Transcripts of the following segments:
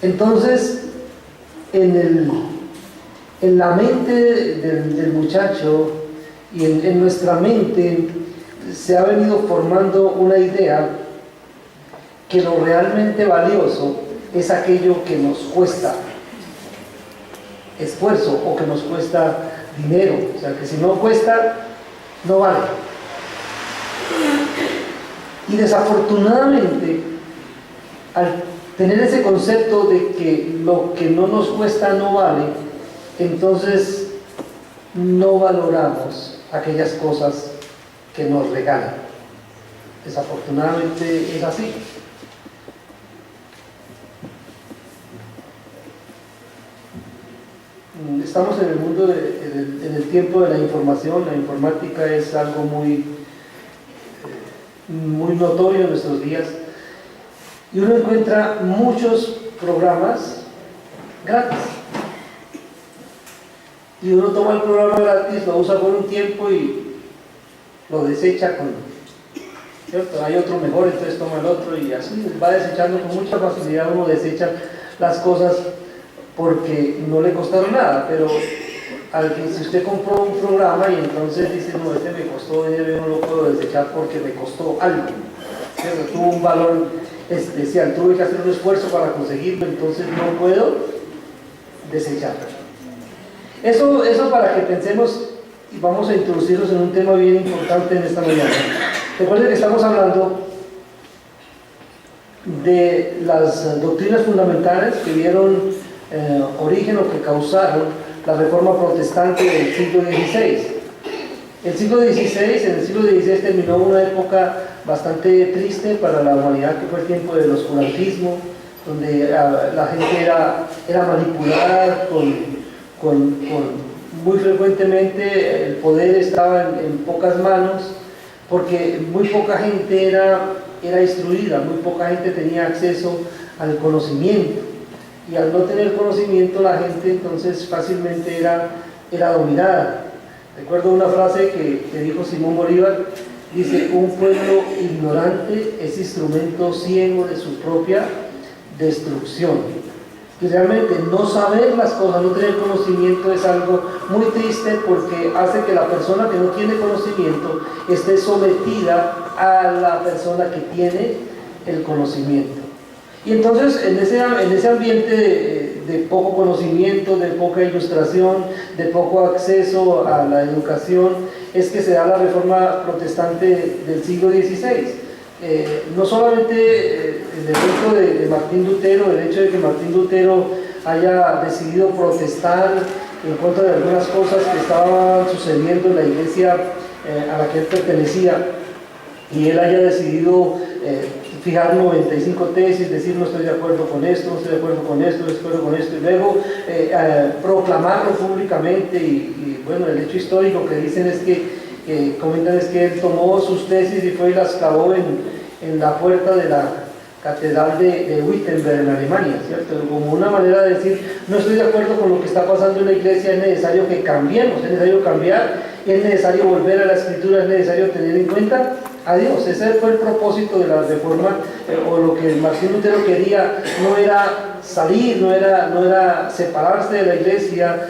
Entonces, en la mente del muchacho y en nuestra mente se ha venido formando una idea que lo realmente valioso es aquello que nos cuesta esfuerzo o que nos cuesta dinero. O sea, que si no cuesta, no vale. Y desafortunadamente, al tener ese concepto de que lo que no nos cuesta no vale, entonces no valoramos aquellas cosas que nos regalan. Desafortunadamente es así. Estamos en el mundo, en el tiempo de la información. La informática es algo muy notorio en nuestros días, y uno encuentra muchos programas gratis, y uno toma el programa gratis, lo usa por un tiempo y lo desecha ¿cierto? Hay otro mejor, entonces toma el otro, y así va desechando con mucha facilidad. Uno desecha las cosas porque no le costaron nada, pero si usted compró un programa y entonces dice, no, este me costó dinero, yo no lo puedo desechar porque me costó algo, ¿cierto? Tuvo un valor especial, tuve que hacer un esfuerzo para conseguirlo, entonces no puedo desecharlo. Eso para que pensemos, y vamos a introducirnos en un tema bien importante en esta mañana. Recuerden que estamos hablando de las doctrinas fundamentales que dieron origen o que causaron la reforma protestante del siglo XVI. En el siglo XVI terminó una época bastante triste para la humanidad, que fue el tiempo del oscurantismo, donde la gente era manipulada muy frecuentemente. El poder estaba en pocas manos, porque muy poca gente era instruida, muy poca gente tenía acceso al conocimiento, y al no tener conocimiento la gente entonces fácilmente era dominada. Recuerdo una frase que dijo Simón Bolívar, dice: un pueblo ignorante es instrumento ciego de su propia destrucción. Y realmente no saber las cosas, no tener conocimiento es algo muy triste, porque hace que la persona que no tiene conocimiento esté sometida a la persona que tiene el conocimiento. Y entonces en ese ambiente de poco conocimiento, de poca ilustración, de poco acceso a la educación, es que se da la reforma protestante del siglo XVI. No solamente el evento de Martín Lutero, el hecho de que Martín Lutero haya decidido protestar en contra de algunas cosas que estaban sucediendo en la iglesia a la que él pertenecía, y él haya decidido fijar 95 tesis, decir no estoy de acuerdo con esto, no estoy de acuerdo con esto, no estoy de acuerdo con esto, y luego proclamarlo públicamente. Y bueno, el hecho histórico que dicen es que comentan es que él tomó sus tesis y fue y las clavó en la puerta de la catedral de Wittenberg en Alemania, ¿cierto? Como una manera de decir, no estoy de acuerdo con lo que está pasando en la iglesia, es necesario que cambiemos, es necesario cambiar, es necesario volver a la escritura, es necesario tener en cuenta a Dios. Ese fue el propósito de la reforma, o lo que Martín Lutero quería. No era salir, no era separarse de la iglesia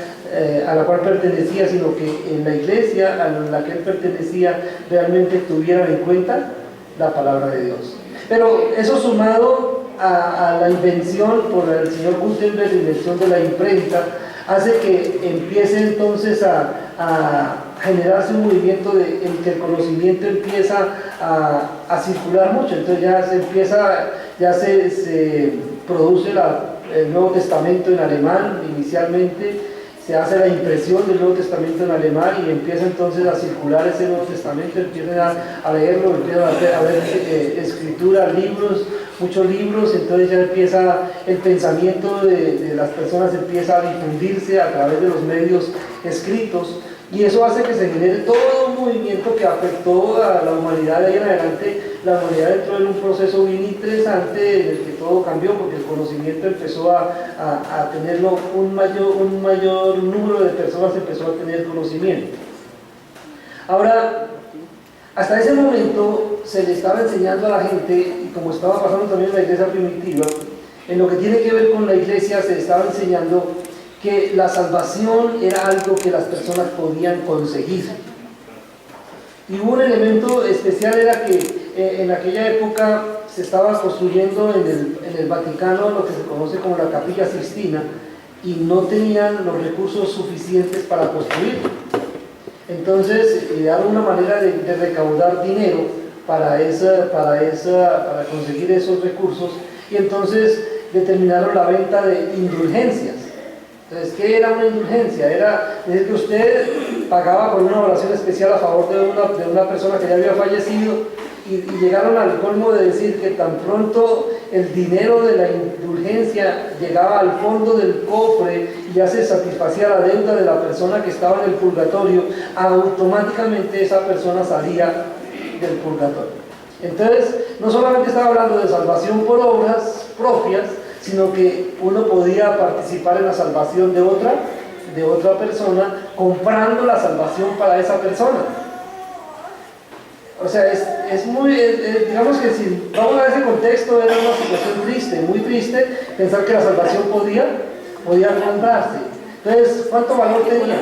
a la cual pertenecía, sino que en la iglesia a la que él pertenecía realmente tuvieran en cuenta la palabra de Dios. Pero eso, sumado a la invención por el señor Gutenberg, la invención de la imprenta, hace que empiece entonces a generarse un movimiento en que el conocimiento empieza a circular mucho. Entonces ya se produce el Nuevo Testamento en alemán inicialmente. Se hace la impresión del Nuevo Testamento en alemán y empieza entonces a circular ese Nuevo Testamento, empiezan a leerlo, empiezan a ver escritura, libros, muchos libros. Entonces ya empieza el pensamiento de las personas, empieza a difundirse a través de los medios escritos, y eso hace que se genere todo un movimiento que afectó a la humanidad de ahí en adelante. La humanidad entró en un proceso bien interesante en el que todo cambió, porque el conocimiento empezó a tenerlo, un mayor número de personas empezó a tener conocimiento. Ahora, hasta ese momento se le estaba enseñando a la gente, y como estaba pasando también en la iglesia primitiva, en lo que tiene que ver con la iglesia iglesia se estaba enseñando que la salvación era algo que las personas podían conseguir. Y un elemento especial era que en aquella época se estaba construyendo en el Vaticano lo que se conoce como la Capilla Sixtina, y no tenían los recursos suficientes para construirlo. Entonces idearon una manera de recaudar dinero para conseguir esos recursos, y entonces determinaron la venta de indulgencias. Entonces, ¿qué era una indulgencia? Era decir que usted pagaba por una oración especial a favor de una persona que ya había fallecido, y llegaron al colmo de decir que tan pronto el dinero de la indulgencia llegaba al fondo del cofre y ya se satisfacía la deuda de la persona que estaba en el purgatorio, automáticamente esa persona salía del purgatorio. Entonces, no solamente estaba hablando de salvación por obras propias, sino que uno podía participar en la salvación de otra persona, comprando la salvación para esa persona. O sea, digamos que si vamos a ese contexto, era una situación triste, muy triste, pensar que la salvación podía comprarse. Entonces, ¿cuánto valor tenía?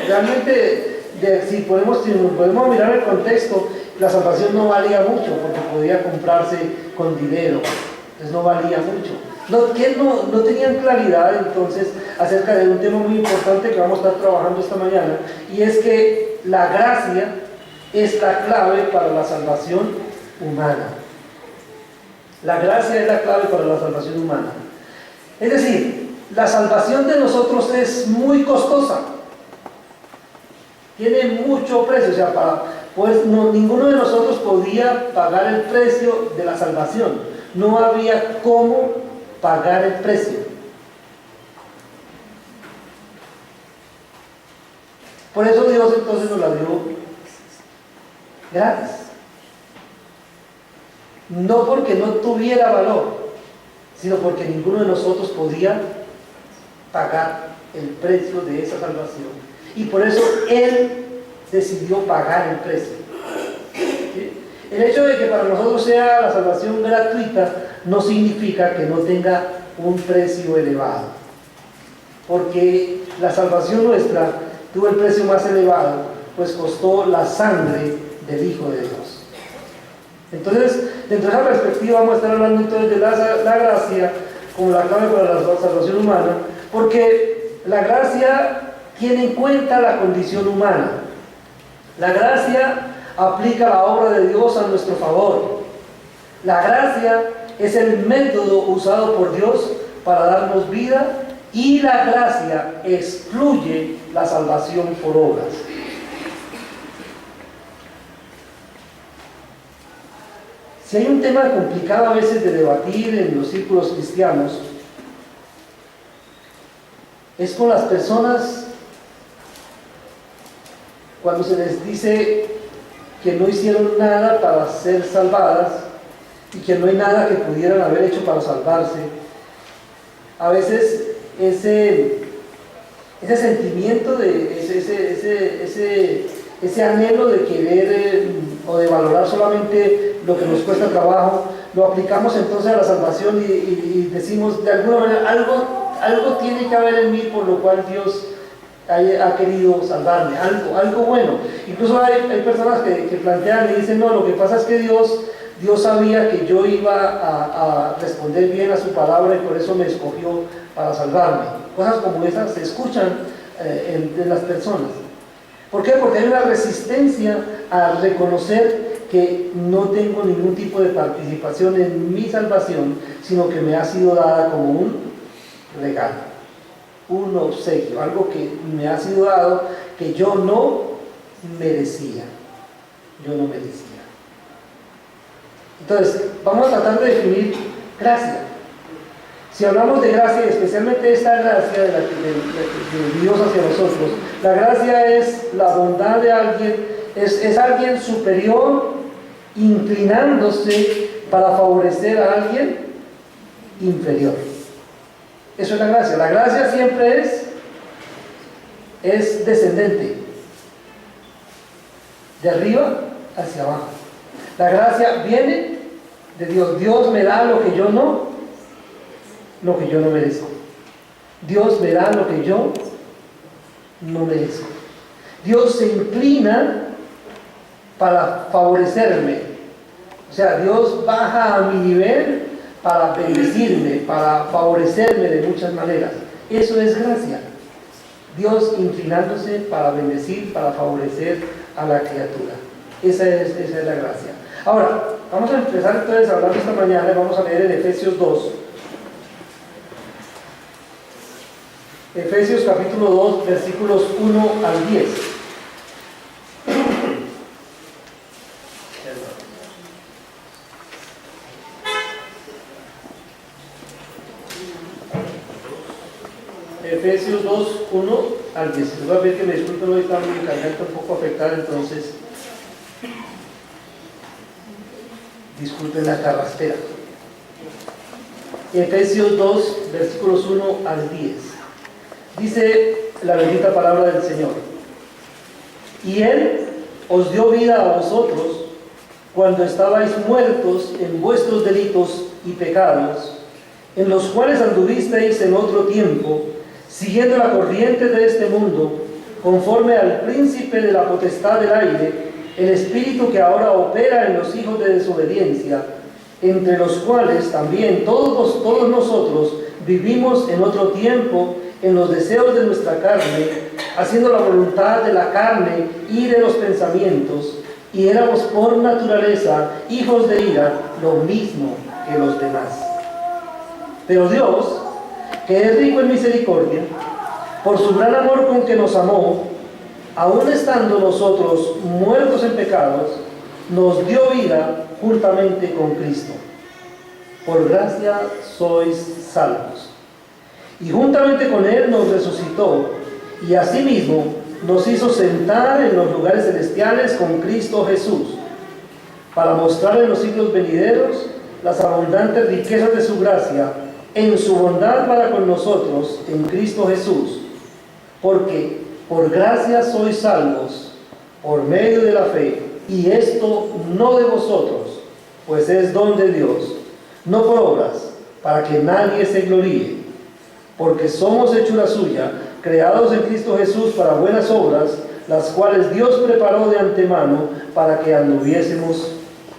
Realmente, si podemos mirar el contexto, la salvación no valía mucho, porque podía comprarse con dinero, entonces no valía mucho. No tenían claridad entonces acerca de un tema muy importante que vamos a estar trabajando esta mañana, y es que la gracia es la clave para la salvación humana. La gracia es la clave para la salvación humana. Es decir, la salvación de nosotros es muy costosa, tiene mucho precio, o sea, ninguno de nosotros podía pagar el precio de la salvación, no había cómo pagar el precio. Por eso Dios entonces nos la dio gratis. No porque no tuviera valor, sino porque ninguno de nosotros podía pagar el precio de esa salvación. Y por eso Él decidió pagar el precio. ¿Sí? El hecho de que para nosotros sea la salvación gratuita no significa que no tenga un precio elevado, porque la salvación nuestra tuvo el precio más elevado, pues costó la sangre del Hijo de Dios. Entonces, dentro de esa perspectiva vamos a estar hablando entonces de la gracia como la clave para la salvación humana, porque la gracia tiene en cuenta la condición humana. La gracia aplica la obra de Dios a nuestro favor. La gracia es el método usado por Dios para darnos vida, y la gracia excluye la salvación por obras. Si hay un tema complicado a veces de debatir en los círculos cristianos, es con las personas cuando se les dice que no hicieron nada para ser salvadas y que no hay nada que pudieran haber hecho para salvarse. A veces ese sentimiento, ese anhelo de querer o de valorar solamente lo que nos cuesta trabajo, lo aplicamos entonces a la salvación y decimos, de alguna manera, algo tiene que haber en mí por lo cual Dios ha querido salvarme, algo bueno. Incluso hay personas que plantean y dicen, no, lo que pasa es que Dios sabía que yo iba a responder bien a su palabra y por eso me escogió para salvarme. Cosas como esas se escuchan de las personas. ¿Por qué? Porque hay una resistencia a reconocer que no tengo ningún tipo de participación en mi salvación, sino que me ha sido dada como un regalo, un obsequio, algo que me ha sido dado que yo no merecía. Entonces, vamos a tratar de definir gracia. Si hablamos de gracia, especialmente esta gracia de Dios hacia nosotros, la gracia es la bondad de alguien, es alguien superior inclinándose para favorecer a alguien inferior. Eso es la gracia. La gracia siempre es descendente, de arriba hacia abajo. La gracia viene de Dios. Dios me da lo que yo no merezco. Dios me da lo que yo no merezco. Dios se inclina para favorecerme. O sea, Dios baja a mi nivel para bendecirme, para favorecerme de muchas maneras. Eso es gracia. Dios inclinándose para bendecir, para favorecer a la criatura. Esa es la gracia. Ahora, vamos a empezar entonces a hablar esta mañana. Vamos a leer en Efesios 2. Efesios capítulo 2, versículos 1 al 10. Efesios 2, 1 al 10. Les voy a pedir que me disculpen, hoy está mi garganta un poco afectada, entonces disculpen la carraspera. Efesios 2, versículos 1 al 10. Dice la bendita palabra del Señor: y Él os dio vida a vosotros cuando estabais muertos en vuestros delitos y pecados, en los cuales anduvisteis en otro tiempo, siguiendo la corriente de este mundo, conforme al príncipe de la potestad del aire, el espíritu que ahora opera en los hijos de desobediencia, entre los cuales también todos nosotros vivimos en otro tiempo en los deseos de nuestra carne, haciendo la voluntad de la carne y de los pensamientos, y éramos por naturaleza hijos de ira, lo mismo que los demás. Pero Dios, que es rico en misericordia, por su gran amor con que nos amó, aun estando nosotros muertos en pecados, nos dio vida juntamente con Cristo. Por gracia sois salvos. Y juntamente con Él nos resucitó, y asimismo nos hizo sentar en los lugares celestiales con Cristo Jesús, para mostrar en los siglos venideros las abundantes riquezas de su gracia, en su bondad para con nosotros en Cristo Jesús. Porque por gracia sois salvos, por medio de la fe, y esto no de vosotros, pues es don de Dios, no por obras, para que nadie se gloríe. Porque somos hechura suya, creados en Cristo Jesús para buenas obras, las cuales Dios preparó de antemano para que anduviésemos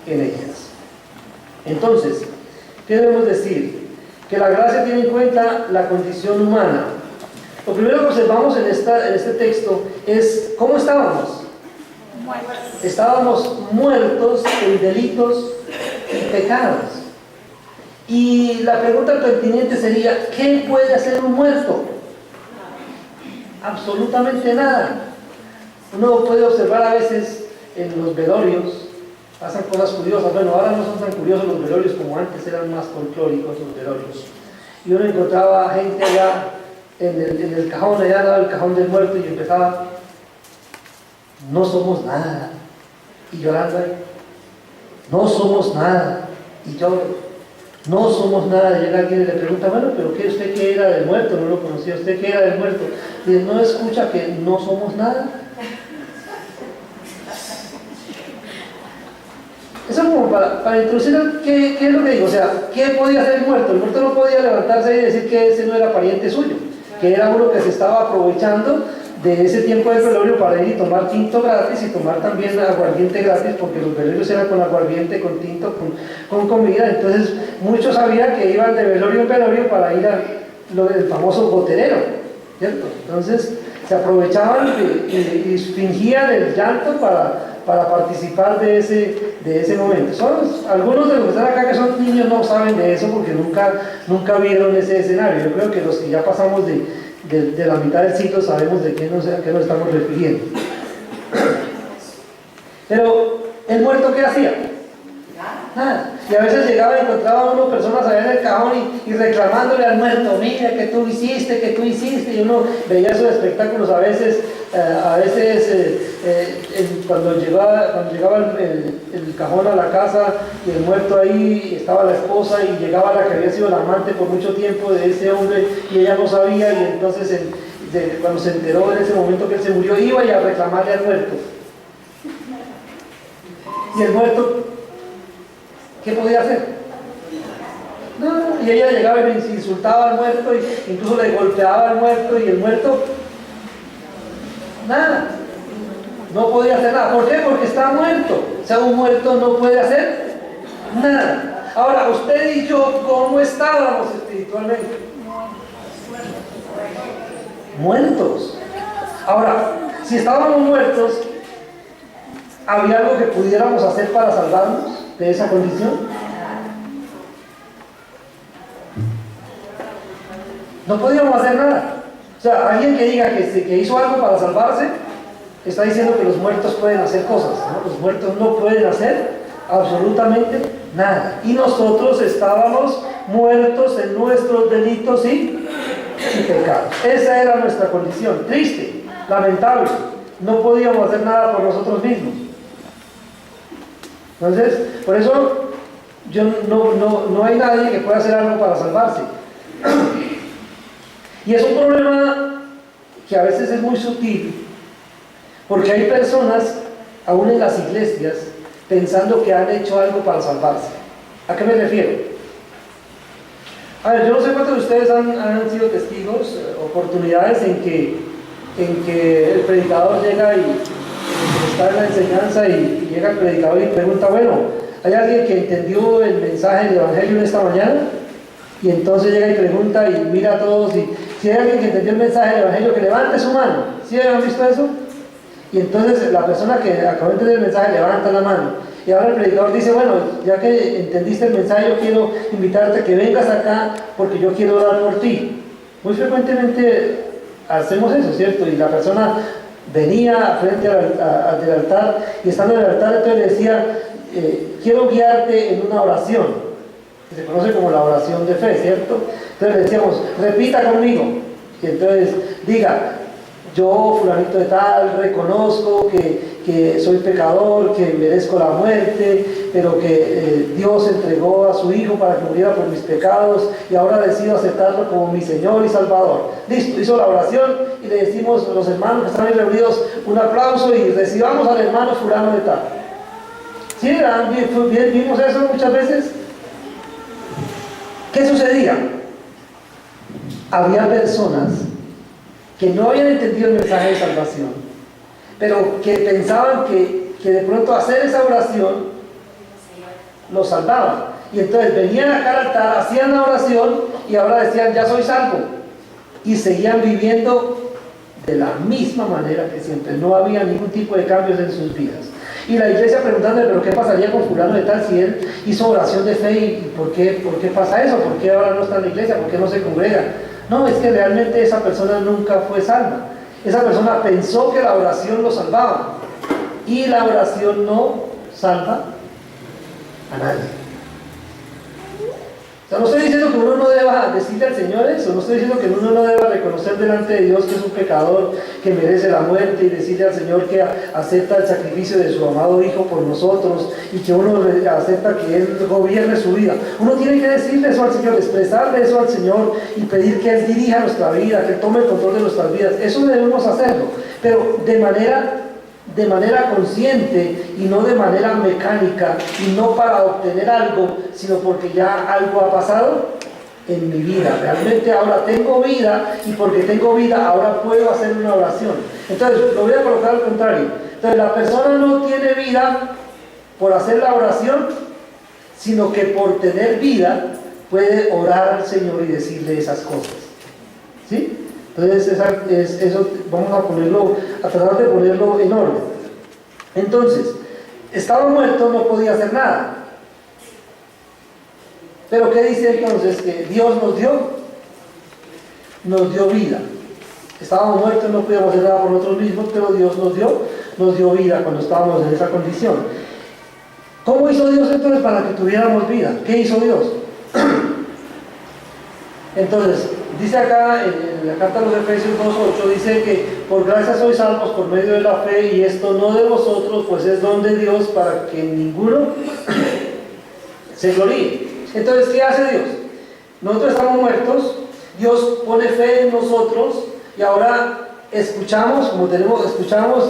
en ellas. Entonces, ¿qué debemos decir? Que la gracia tiene en cuenta la condición humana. Lo primero que observamos en este texto es cómo estábamos. Muertos. Estábamos muertos en delitos y pecados. Y la pregunta pertinente sería: ¿qué puede hacer un muerto? Absolutamente nada. Uno puede observar a veces en los velorios, pasan cosas curiosas. Bueno, ahora no son tan curiosos los velorios como antes, eran más folclóricos los velorios. Y uno encontraba gente allá en el cajón, allá al lado del cajón del muerto, y empezaba: no somos nada. Y llorando ahí: no somos nada. Y yo: no somos nada. Llega alguien y le pregunta: bueno, pero ¿qué, usted qué era del muerto? No lo conocía. ¿Usted qué era del muerto? Y él no escucha que no somos nada. Eso como para introducir qué es lo que digo. O sea, ¿qué podía hacer el muerto? El muerto no podía levantarse y decir que ese no era pariente suyo, que era uno que se estaba aprovechando de ese tiempo del velorio para ir y tomar tinto gratis y tomar también aguardiente gratis, porque los velorios eran con aguardiente, con tinto, con comida. Entonces muchos sabían que iban de velorio en velorio para ir al famoso goterero, ¿cierto? Entonces se aprovechaban y fingían el llanto para participar de ese momento. Algunos de los que están acá, que son niños, no saben de eso porque nunca vieron ese escenario. Yo creo que los que ya pasamos de la mitad del siglo sabemos de qué nos estamos refiriendo. Pero ¿el muerto qué hacía? Nada. Y a veces llegaba y encontraba uno personas allá en el cajón y reclamándole al muerto: mira, que tú hiciste, y uno veía esos espectáculos a veces cuando llegaba el cajón a la casa y el muerto ahí, estaba la esposa y llegaba la que había sido la amante por mucho tiempo de ese hombre y ella no sabía, y entonces cuando se enteró en ese momento que él se murió, iba a reclamarle al muerto. Y el muerto, ¿qué podía hacer? No, y ella llegaba y le insultaba al muerto, e incluso le golpeaba al muerto, y el muerto, nada, no podía hacer nada. ¿Por qué? Porque está muerto. O sea, un muerto no puede hacer nada. Ahora, usted y yo, ¿cómo estábamos espiritualmente? Muertos. Ahora, si estábamos muertos, ¿había algo que pudiéramos hacer para salvarnos de esa condición? No podíamos hacer nada. O sea, alguien que diga que hizo algo para salvarse, está diciendo que los muertos pueden hacer cosas, ¿no? Los muertos no pueden hacer absolutamente nada. Y nosotros estábamos muertos en nuestros delitos y pecados. Esa era nuestra condición. Triste, lamentable. No podíamos hacer nada por nosotros mismos. Entonces, por eso no hay nadie que pueda hacer algo para salvarse. Y es un problema que a veces es muy sutil, porque hay personas, aún en las iglesias, pensando que han hecho algo para salvarse. ¿A qué me refiero? A ver, yo no sé cuántos de ustedes han sido testigos, oportunidades en que el predicador llega y está en la enseñanza y llega el predicador y pregunta, bueno, ¿hay alguien que entendió el mensaje del Evangelio en esta mañana? Y entonces llega y pregunta y mira a todos, y si hay alguien que entendió el mensaje del Evangelio, que levante su mano. ¿Sí han visto eso? Y entonces la persona que acabó de entender el mensaje levanta la mano. Y ahora el predicador dice, bueno, ya que entendiste el mensaje, yo quiero invitarte a que vengas acá porque yo quiero orar por ti. Muy frecuentemente hacemos eso, ¿cierto? Y la persona venía frente al altar, y estando en el altar, entonces le decía, quiero guiarte en una oración, que se conoce como la oración de fe, ¿cierto? Entonces le decíamos, repita conmigo. Y entonces diga, yo, fulanito de tal, reconozco que soy pecador, que merezco la muerte, pero que Dios entregó a su Hijo para que muriera por mis pecados, y ahora decido aceptarlo como mi Señor y Salvador. Listo, hizo la oración, y le decimos a los hermanos que están ahí reunidos un aplauso, y recibamos al hermano fulano de tal. ¿Sí? ¿Vimos eso muchas veces? ¿Qué sucedía? Había personas que no habían entendido el mensaje de salvación, pero que pensaban que de pronto hacer esa oración los salvaba. Y entonces venían acá al altar, hacían la oración y ahora decían, ya soy salvo. Y seguían viviendo de la misma manera que siempre. No había ningún tipo de cambios en sus vidas. Y la iglesia preguntándole, pero ¿qué pasaría con fulano de tal si él hizo oración de fe? ¿Y por qué pasa eso? ¿Por qué ahora no está en la iglesia? ¿Por qué no se congrega? No, es que realmente esa persona nunca fue salva. Esa persona pensó que la oración lo salvaba. Y la oración no salva a nadie. O sea, no estoy diciendo que uno no deba decirle al Señor eso, no estoy diciendo que uno no deba reconocer delante de Dios que es un pecador, que merece la muerte, y decirle al Señor que acepta el sacrificio de su amado Hijo por nosotros, y que uno acepta que Él gobierne su vida. Uno tiene que decirle eso al Señor, expresarle eso al Señor y pedir que Él dirija nuestra vida, que tome el control de nuestras vidas. Eso debemos hacerlo, pero de manera consciente y no de manera mecánica, y no para obtener algo, sino porque ya algo ha pasado en mi vida. Realmente ahora tengo vida, y porque tengo vida ahora puedo hacer una oración. Entonces lo voy a colocar al contrario. Entonces la persona no tiene vida por hacer la oración, sino que por tener vida puede orar al Señor y decirle esas cosas. ¿Sí? Entonces eso vamos a tratar de ponerlo en orden. Entonces, estaba muerto, no podía hacer nada. Pero ¿qué dice entonces? Que Dios nos dio vida. Estábamos muertos, no podíamos hacer nada por nosotros mismos, pero Dios nos dio vida cuando estábamos en esa condición. ¿Cómo hizo Dios entonces para que tuviéramos vida? ¿Qué hizo Dios? Entonces, dice acá en la carta a los Efesios 2:8, dice que por gracia sois salvos por medio de la fe, y esto no de vosotros, pues es don de Dios, para que ninguno se gloríe. Entonces, ¿qué hace Dios? Nosotros estamos muertos, Dios pone fe en nosotros, y ahora escuchamos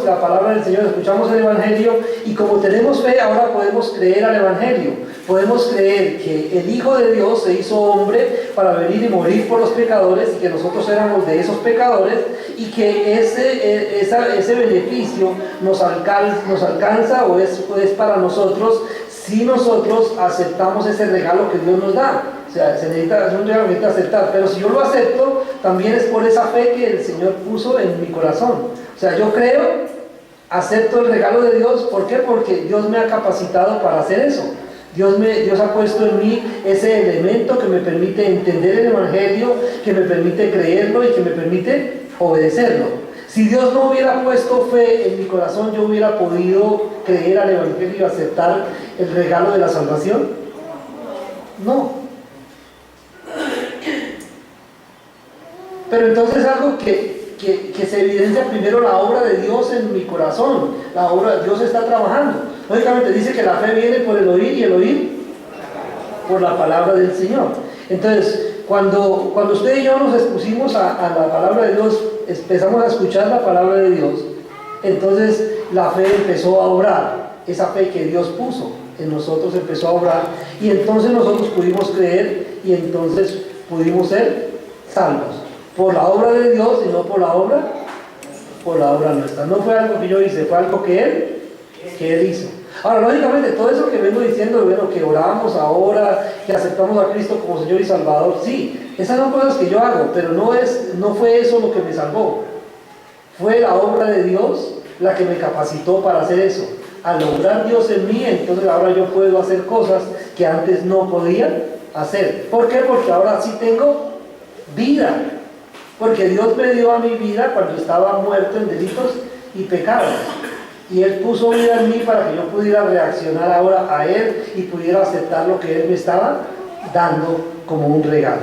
la palabra del Señor, escuchamos el Evangelio, y como tenemos fe, ahora podemos creer al Evangelio. podemos creer que el Hijo de Dios se hizo hombre para venir y morir por los pecadores y que nosotros éramos de esos pecadores y que ese beneficio nos alcanza o es para nosotros si nosotros aceptamos ese regalo que Dios nos da. O sea, es un regalo que necesita aceptar, pero si yo lo acepto, también es por esa fe que el Señor puso en mi corazón. O sea, yo creo, acepto el regalo de Dios. ¿Por qué? Porque Dios me ha capacitado para hacer eso. Dios ha puesto en mí ese elemento que me permite entender el Evangelio, que me permite creerlo y que me permite obedecerlo. Si Dios no hubiera puesto fe en mi corazón, ¿yo hubiera podido creer al Evangelio y aceptar el regalo de la salvación? No. Pero entonces algo que se evidencia primero la obra de Dios en mi corazón. La obra de Dios está trabajando. Lógicamente dice que la fe viene por el oír y el oír por la palabra del Señor. Entonces, cuando usted y yo nos expusimos a la palabra de Dios, empezamos a escuchar la palabra de Dios, entonces la fe empezó a obrar. Esa fe que Dios puso en nosotros empezó a obrar y entonces nosotros pudimos creer y entonces pudimos ser salvos. Por la obra de Dios y no por la obra nuestra. No fue algo que yo hice, fue algo que Él hizo. Ahora, lógicamente, todo eso que vengo diciendo, bueno, que oramos ahora, que aceptamos a Cristo como Señor y Salvador, sí, esas son cosas que yo hago, pero no fue eso lo que me salvó. Fue la obra de Dios la que me capacitó para hacer eso. Al obrar Dios en mí, entonces ahora yo puedo hacer cosas que antes no podía hacer. ¿Por qué? Porque ahora sí tengo vida. Porque Dios me dio a mi vida cuando estaba muerto en delitos y pecados. Y Él puso vida en mí para que yo pudiera reaccionar ahora a Él y pudiera aceptar lo que Él me estaba dando como un regalo.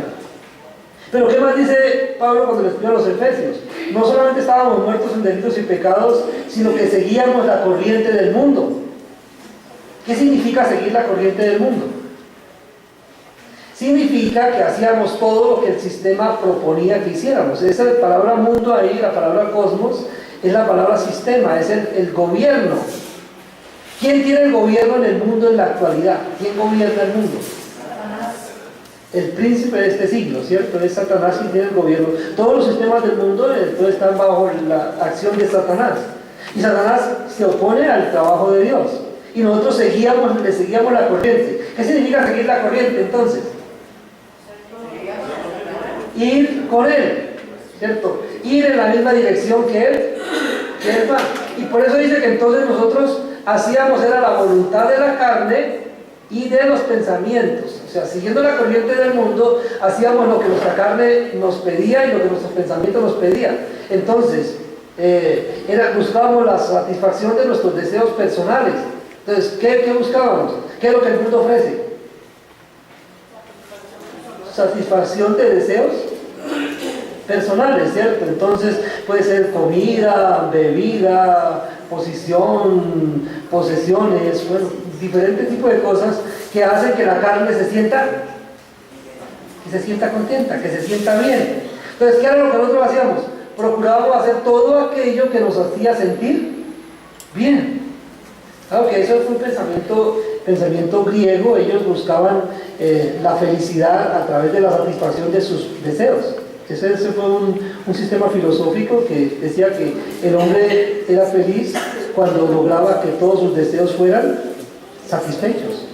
Pero ¿qué más dice Pablo cuando le escribe a los Efesios? No solamente estábamos muertos en delitos y pecados, sino que seguíamos la corriente del mundo. ¿Qué significa seguir la corriente del mundo? Significa que hacíamos todo lo que el sistema proponía que hiciéramos. Esa palabra mundo ahí, la palabra cosmos, es la palabra sistema, es el gobierno. ¿Quién tiene el gobierno en el mundo en la actualidad? ¿Quién gobierna el mundo? Satanás. El príncipe de este siglo, ¿cierto? Es Satanás quien tiene el gobierno. Todos los sistemas del mundo entonces están bajo la acción de Satanás. Y Satanás se opone al trabajo de Dios. Y nosotros le seguíamos la corriente. ¿Qué significa seguir la corriente entonces? Ir con Él, ¿cierto? Ir en la misma dirección que Él va. Y por eso dice que entonces nosotros hacíamos, era la voluntad de la carne y de los pensamientos. O sea, siguiendo la corriente del mundo, hacíamos lo que nuestra carne nos pedía y lo que nuestros pensamientos nos pedían. Entonces, buscábamos la satisfacción de nuestros deseos personales. Entonces, ¿qué buscábamos? ¿Qué es lo que el mundo ofrece? Satisfacción de deseos personales, ¿cierto? Entonces puede ser comida, bebida, posición, posesiones, bueno, diferentes tipos de cosas que hacen que la carne se sienta contenta, que se sienta bien. Entonces, ¿qué era lo que nosotros hacíamos? Procurábamos hacer todo aquello que nos hacía sentir bien. Claro que eso fue un pensamiento griego. Ellos buscaban la felicidad a través de la satisfacción de sus deseos. Ese fue un sistema filosófico que decía que el hombre era feliz cuando lograba que todos sus deseos fueran satisfechos.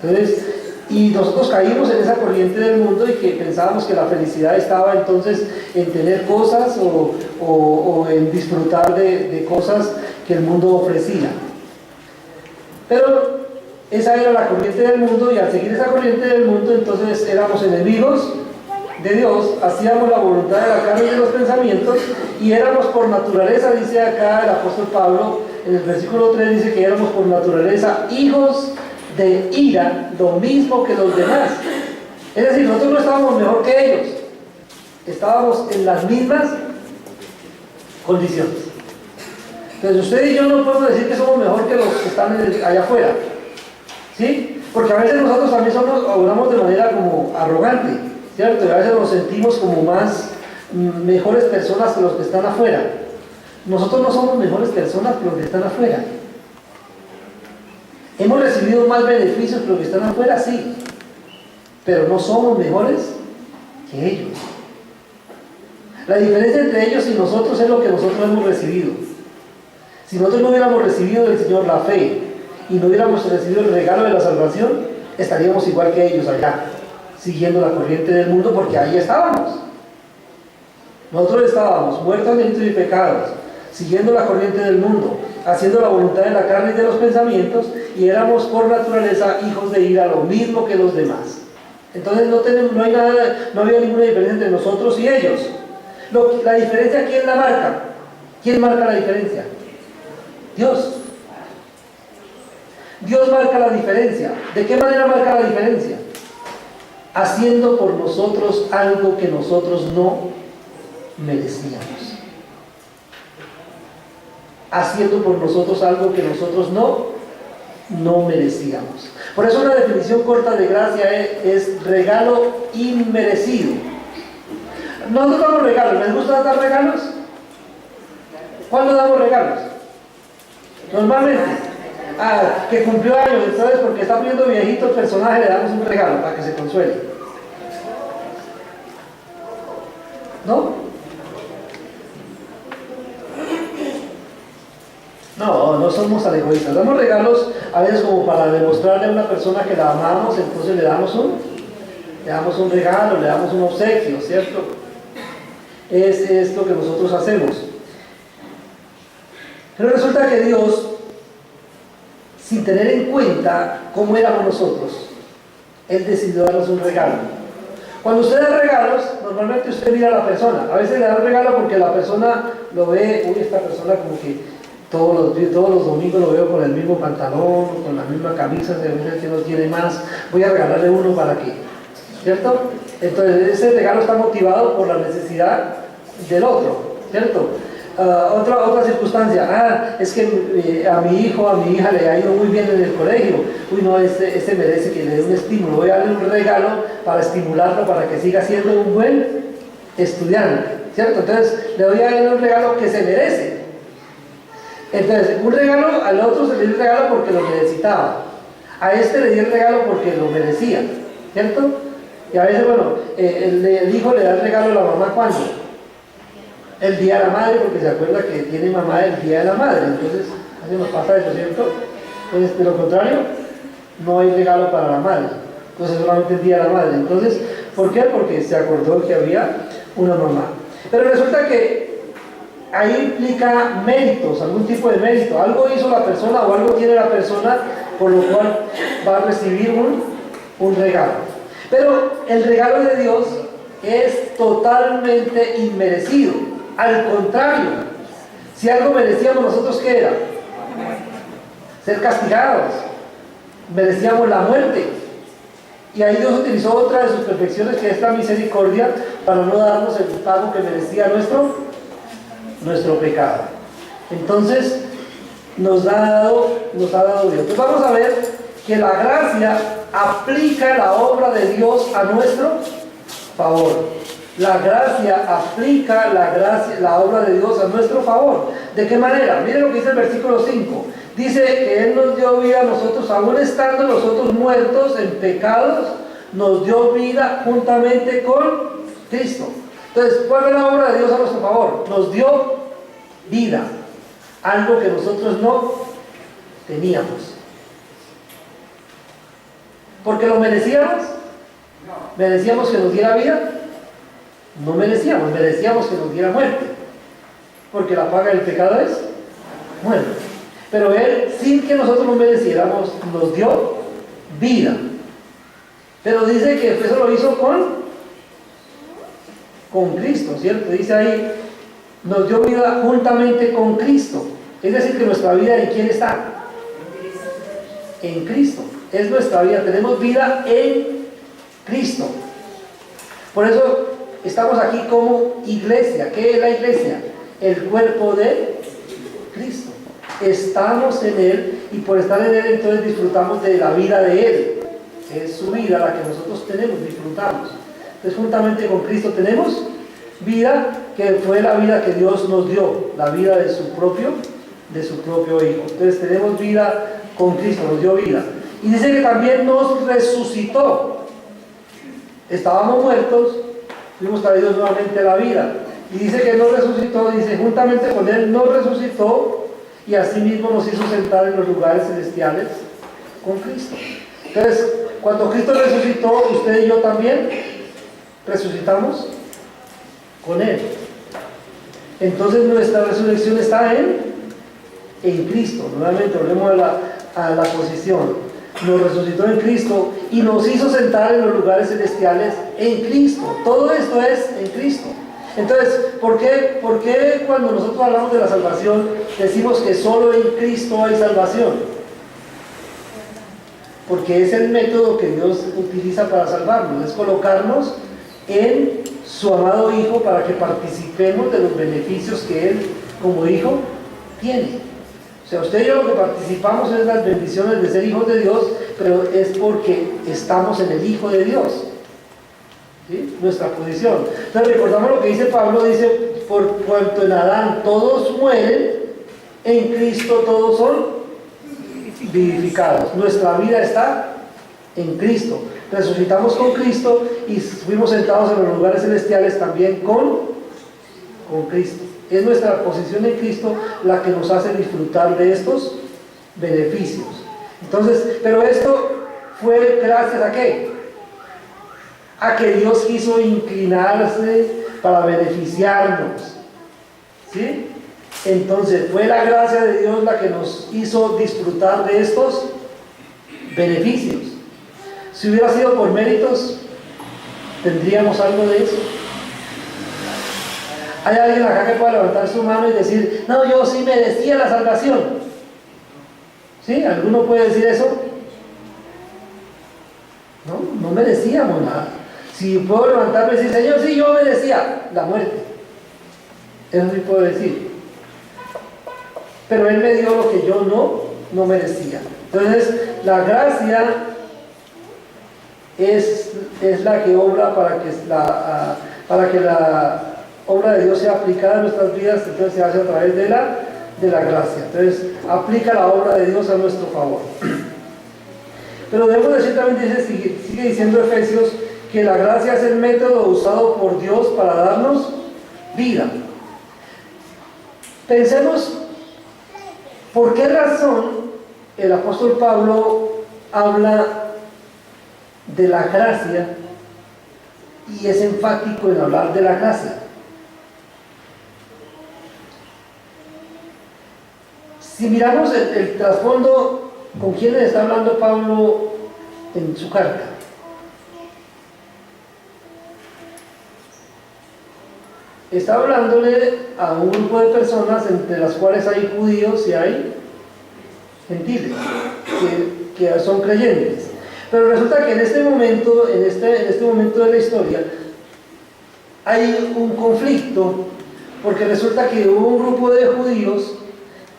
Entonces, y nosotros caímos en esa corriente del mundo y que pensábamos que la felicidad estaba entonces en tener cosas o en disfrutar de cosas que el mundo ofrecía. Pero esa era la corriente del mundo y al seguir esa corriente del mundo entonces éramos enemigos de Dios, hacíamos la voluntad de la carne y de los pensamientos y éramos por naturaleza, dice acá el apóstol Pablo en el versículo 3, dice que éramos por naturaleza hijos de ira, lo mismo que los demás. Es decir, nosotros no estábamos mejor que ellos, estábamos en las mismas condiciones. Entonces usted y yo no podemos decir que somos mejor que los que están allá afuera, ¿sí? Porque a veces nosotros también obramos de manera como arrogante, ¿cierto? Y a veces nos sentimos como mejores personas que los que están afuera. Nosotros no somos mejores personas que los que están afuera. Hemos recibido más beneficios que los que están afuera, sí, pero no somos mejores que ellos. La diferencia entre ellos y nosotros es lo que nosotros hemos recibido. Si nosotros no hubiéramos recibido del Señor la fe y no hubiéramos recibido el regalo de la salvación, estaríamos igual que ellos allá, siguiendo la corriente del mundo, porque ahí estábamos. Nosotros estábamos muertos en delitos y pecados, siguiendo la corriente del mundo, haciendo la voluntad de la carne y de los pensamientos, y éramos por naturaleza hijos de ira, lo mismo que los demás. Entonces no había ninguna diferencia entre nosotros y ellos. La diferencia, ¿quién la marca? ¿Quién marca la diferencia? Dios. Dios marca la diferencia. ¿De qué manera marca la diferencia? Haciendo por nosotros algo que nosotros no merecíamos. Haciendo por nosotros algo que nosotros no merecíamos. Por eso una definición corta de gracia es regalo inmerecido. Nosotros damos regalos. ¿Les gusta dar regalos? ¿Cuándo damos regalos? Normalmente. Que cumplió años, entonces porque está poniendo viejito el personaje, le damos un regalo para que se consuele. ¿No? No somos tan egoístas. Damos regalos a veces como para demostrarle a una persona que la amamos, entonces le damos un regalo, le damos un obsequio, ¿cierto? Es lo que nosotros hacemos. Pero resulta que Dios, sin tener en cuenta cómo éramos nosotros, Él decidió darnos un regalo. Cuando usted da regalos, normalmente usted mira a la persona. A veces le da un regalo porque la persona lo ve, esta persona como que todos los domingos lo veo con el mismo pantalón, con la misma camisa, de repente que no tiene más, voy a regalarle uno para que, ¿cierto? Entonces ese regalo está motivado por la necesidad del otro, ¿cierto? Otra circunstancia, es que a mi hijo, a mi hija le ha ido muy bien en el colegio, ese merece que le dé un estímulo, voy a darle un regalo para estimularlo, para que siga siendo un buen estudiante, ¿cierto? Entonces le voy a dar un regalo que se merece. Entonces, un regalo al otro se le dio el regalo porque lo necesitaba, a este le dio el regalo porque lo merecía, ¿cierto? Y a veces, el hijo le da el regalo a la mamá ¿cuándo? El día de la madre, porque se acuerda que tiene mamá el día de la madre, entonces así nos pasa eso, ¿cierto? Entonces, de lo contrario, no hay regalo para la madre, entonces solamente el día de la madre. Entonces, ¿por qué? Porque se acordó que había una mamá. Pero resulta que ahí implica méritos, algún tipo de mérito, algo hizo la persona o algo tiene la persona, por lo cual va a recibir un regalo. Pero el regalo de Dios es totalmente inmerecido. Al contrario, si algo merecíamos nosotros, ¿qué era? Ser castigados. Merecíamos la muerte. Y ahí Dios utilizó otra de sus perfecciones, que es la misericordia, para no darnos el pago que merecía nuestro pecado. Entonces, nos ha dado Dios. Entonces vamos a ver que la gracia aplica la obra de Dios a nuestro favor. La gracia aplica la obra de Dios a nuestro favor. ¿De qué manera? Miren lo que dice el versículo 5. Dice que Él nos dio vida a nosotros, aún estando nosotros muertos en pecados, nos dio vida juntamente con Cristo. Entonces, ¿cuál es la obra de Dios a nuestro favor? Nos dio vida, algo que nosotros no teníamos. ¿Porque lo merecíamos? ¿Merecíamos que nos diera vida? No merecíamos que nos diera muerte, porque la paga del pecado es muerte. Pero Él, sin que nosotros lo mereciéramos, nos dio vida. Pero dice que eso lo hizo con Cristo, ¿cierto? Dice ahí, nos dio vida juntamente con Cristo. Es decir, que nuestra vida, ¿en quién está? En Cristo. Es nuestra vida, tenemos vida en Cristo. Por eso estamos aquí como iglesia. ¿Qué es la iglesia? El cuerpo de Cristo. Estamos en Él, y por estar en Él entonces disfrutamos de la vida de Él. Es su vida la que nosotros tenemos, disfrutamos. Entonces juntamente con Cristo tenemos vida, que fue la vida que Dios nos dio, la vida de su propio Hijo. Entonces tenemos vida con Cristo, nos dio vida. Y dice que también nos resucitó. Estábamos muertos, fuimos traídos nuevamente a la vida. Y dice que nos resucitó, dice, juntamente con Él nos resucitó y asimismo nos hizo sentar en los lugares celestiales con Cristo. Entonces, cuando Cristo resucitó, usted y yo también resucitamos con Él. Entonces nuestra resurrección está en Cristo. Nuevamente volvemos a la posición. Nos resucitó en Cristo y nos hizo sentar en los lugares celestiales en Cristo. Todo esto es en Cristo. Entonces, ¿por qué cuando nosotros hablamos de la salvación decimos que solo en Cristo hay salvación? Porque es el método que Dios utiliza para salvarnos, es colocarnos en su amado Hijo para que participemos de los beneficios que Él como Hijo tiene. O sea, usted y yo lo que participamos es las bendiciones de ser hijos de Dios, pero es porque estamos en el Hijo de Dios. ¿Sí? Nuestra posición. Entonces recordamos lo que dice Pablo, dice, por cuanto en Adán todos mueren, en Cristo todos son vivificados. Nuestra vida está en Cristo. Resucitamos con Cristo y fuimos sentados en los lugares celestiales también con Cristo. Es nuestra posición en Cristo la que nos hace disfrutar de estos beneficios. Entonces, pero esto fue gracias a ¿qué? A que Dios quiso inclinarse para beneficiarnos. ¿Sí? Entonces, fue la gracia de Dios la que nos hizo disfrutar de estos beneficios. Si hubiera sido por méritos, ¿tendríamos algo de eso? ¿Hay alguien acá que pueda levantar su mano y decir, no, yo sí merecía la salvación? ¿Sí? ¿Alguno puede decir eso? No merecíamos nada. Si puedo levantarme y decir, Señor, sí, yo merecía la muerte. Eso sí puedo decir. Pero Él me dio lo que yo no merecía. Entonces, la gracia es la que obra para que la obra de Dios sea aplicada en nuestras vidas. Entonces se hace a través de la gracia. Entonces aplica la obra de Dios a nuestro favor. Pero debemos decir también, sigue diciendo Efesios, que la gracia es el método usado por Dios para darnos vida. Pensemos por qué razón el apóstol Pablo habla de la gracia y es enfático en hablar de la gracia. Si miramos el trasfondo, ¿con quién le está hablando Pablo en su carta? Está hablándole a un grupo de personas entre las cuales hay judíos y hay gentiles que son creyentes. Pero resulta que en este momento de la historia hay un conflicto, porque resulta que hubo un grupo de judíos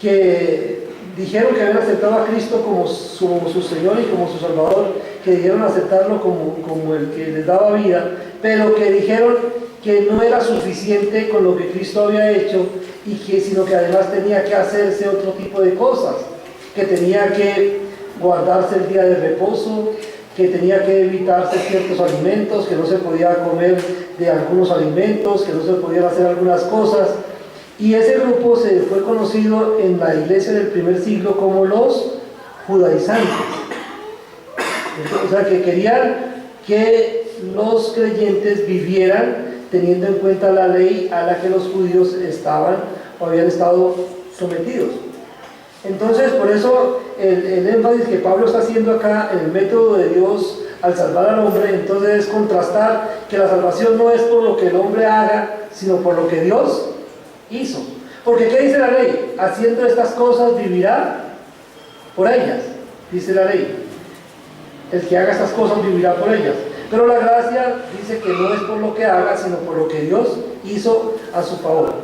que dijeron que habían aceptado a Cristo como su Señor y como su Salvador, que dijeron aceptarlo como el que les daba vida, pero que dijeron que no era suficiente con lo que Cristo había hecho, sino que además tenía que hacerse otro tipo de cosas, que tenía que guardarse el día de reposo, que tenía que evitarse ciertos alimentos, que no se podía comer de algunos alimentos, que no se podían hacer algunas cosas. Y ese grupo se fue conocido en la iglesia del primer siglo como los judaizantes. O sea, que querían que los creyentes vivieran teniendo en cuenta la ley a la que los judíos estaban o habían estado sometidos. Entonces, por eso el énfasis que Pablo está haciendo acá en el método de Dios al salvar al hombre, entonces es contrastar que la salvación no es por lo que el hombre haga, sino por lo que Dios hizo. Porque ¿qué dice la ley? Haciendo estas cosas vivirá por ellas, dice la ley. El que haga estas cosas vivirá por ellas. Pero la gracia dice que no es por lo que haga, sino por lo que Dios hizo a su favor.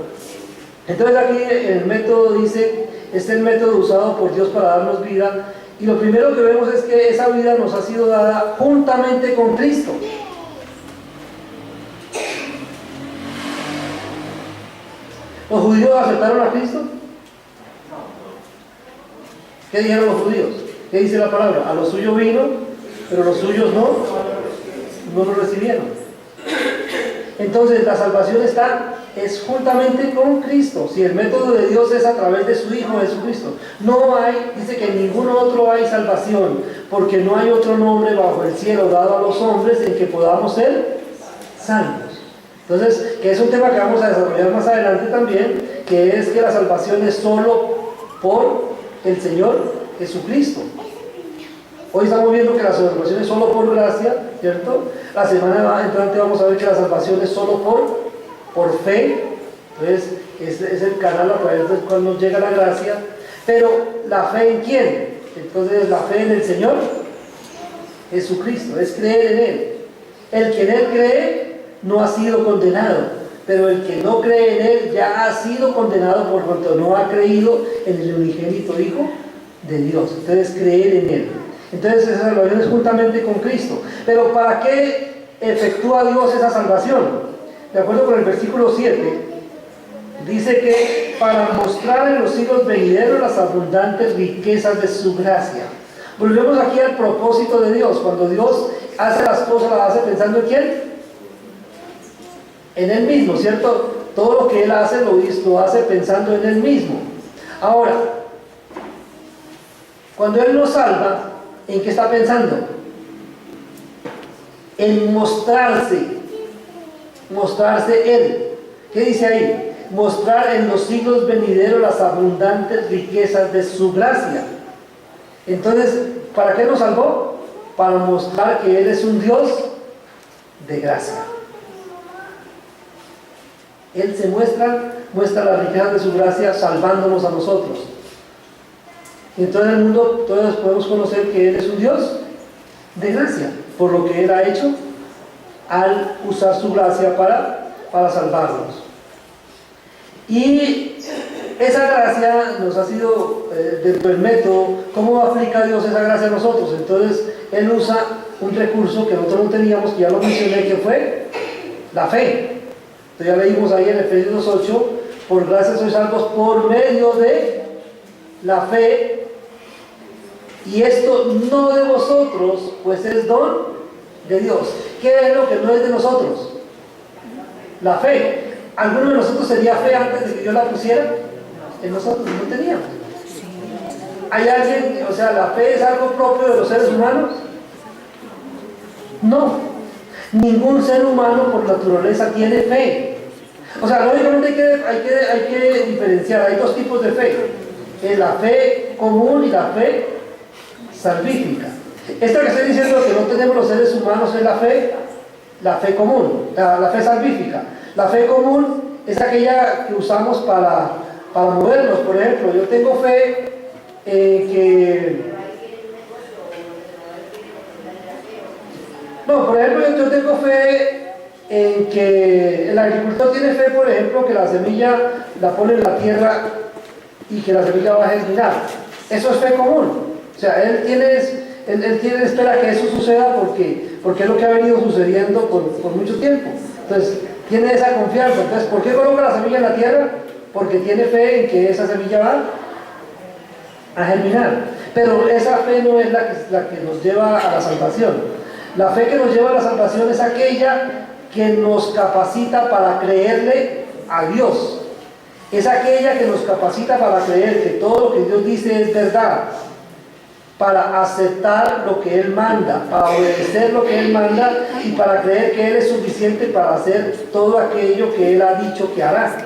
Entonces aquí el método dice, es el método usado por Dios para darnos vida, y lo primero que vemos es que esa vida nos ha sido dada juntamente con Cristo. ¿Los judíos aceptaron a Cristo? ¿Qué dijeron los judíos? ¿Qué dice la palabra? A los suyos vino, pero los suyos no lo recibieron. Entonces la salvación es juntamente con Cristo. Si el método de Dios es a través de su Hijo Jesucristo, dice que en ningún otro hay salvación, porque no hay otro nombre bajo el cielo dado a los hombres en que podamos ser salvos. Entonces, que es un tema que vamos a desarrollar más adelante también, que es que la salvación es solo por el Señor Jesucristo. Hoy estamos viendo que la salvación es solo por gracia, ¿cierto? La semana entrante vamos a ver que la salvación es solo por fe. Entonces, es el canal a través del cual nos llega la gracia. Pero, ¿la fe en quién? Entonces, la fe en el Señor Jesucristo, es creer en Él. El que en Él cree no ha sido condenado, pero el que no cree en Él ya ha sido condenado por cuanto no ha creído en el unigénito Hijo de Dios. Entonces, creer en Él. Entonces esa salvación es juntamente con Cristo. Pero ¿para qué efectúa Dios esa salvación? De acuerdo con el versículo 7, dice que para mostrar en los siglos venideros las abundantes riquezas de su gracia. Volvemos aquí al propósito de Dios. Cuando Dios hace las cosas, las hace pensando en ¿quién? En Él mismo, ¿cierto? Todo lo que Él hace lo hace pensando en Él mismo. Ahora, cuando Él nos salva, ¿en qué está pensando? En mostrarse Él. ¿Qué dice ahí? Mostrar en los siglos venideros las abundantes riquezas de su gracia. Entonces, ¿para qué nos salvó? Para mostrar que Él es un Dios de gracia. Él se muestra las riquezas de su gracia salvándonos a nosotros. Y en todo el mundo todos podemos conocer que Él es un Dios de gracia, por lo que Él ha hecho al usar su gracia para salvarnos. Y esa gracia nos ha sido, dentro del método, ¿cómo aplica Dios esa gracia a nosotros? Entonces, Él usa un recurso que nosotros no teníamos, que ya lo mencioné, que fue la fe. Entonces ya leímos ahí en Efesios 8, por gracia sois salvos por medio de la fe. Y esto no de vosotros, pues es don de Dios. ¿Qué es lo que no es de nosotros? La fe. ¿Alguno de nosotros tenía fe antes de que yo la pusiera? En nosotros no teníamos. ¿Hay alguien, o sea, la fe es algo propio de los seres humanos? No. Ningún ser humano por naturaleza tiene fe. O sea, lógicamente hay que diferenciar. Hay dos tipos de fe. La fe común y la fe salvífica. Esta que estoy diciendo que no tenemos los seres humanos es la fe común, la fe salvífica. La fe común es aquella que usamos para movernos. Por ejemplo, yo tengo fe por ejemplo, yo tengo fe en que el agricultor tiene fe, por ejemplo, que la semilla la pone en la tierra y que la semilla va a germinar. Eso es fe común. O sea, él espera que eso suceda porque es lo que ha venido sucediendo por mucho tiempo. Entonces, tiene esa confianza. Entonces, ¿por qué coloca la semilla en la tierra? Porque tiene fe en que esa semilla va a germinar. Pero esa fe no es la que nos lleva a la salvación. La fe que nos lleva a la salvación es aquella que nos capacita para creerle a Dios. Es aquella que nos capacita para creer que todo lo que Dios dice es verdad, para aceptar lo que Él manda, para obedecer lo que Él manda y para creer que Él es suficiente para hacer todo aquello que Él ha dicho que hará.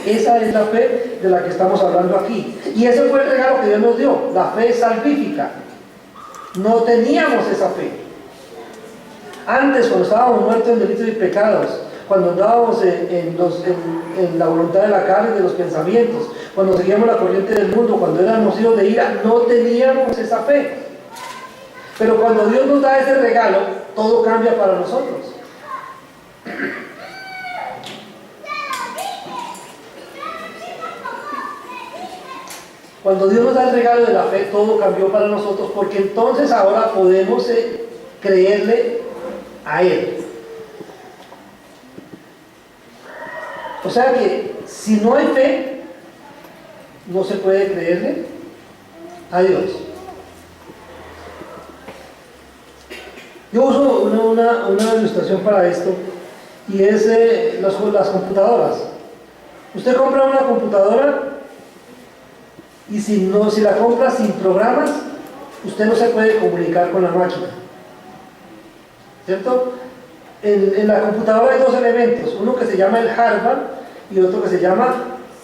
Esa es la fe de la que estamos hablando aquí. Y ese fue el regalo que Dios nos dio, la fe salvífica. No teníamos esa fe. Antes, cuando estábamos muertos en delitos y pecados, cuando andábamos en la voluntad de la carne y de los pensamientos, cuando seguíamos la corriente del mundo, cuando éramos hijos de ira, no teníamos esa fe. Pero cuando Dios nos da ese regalo, todo cambia para nosotros. Cuando Dios nos da el regalo de la fe, todo cambió para nosotros, porque entonces ahora podemos creerle a Él. O sea que si no hay fe, no se puede creerle a Dios. Yo uso una ilustración para esto, y es las computadoras. Usted compra una computadora y si la compra sin programas, usted no se puede comunicar con la máquina, ¿cierto? En la computadora hay dos elementos, uno que se llama el hardware y otro que se llama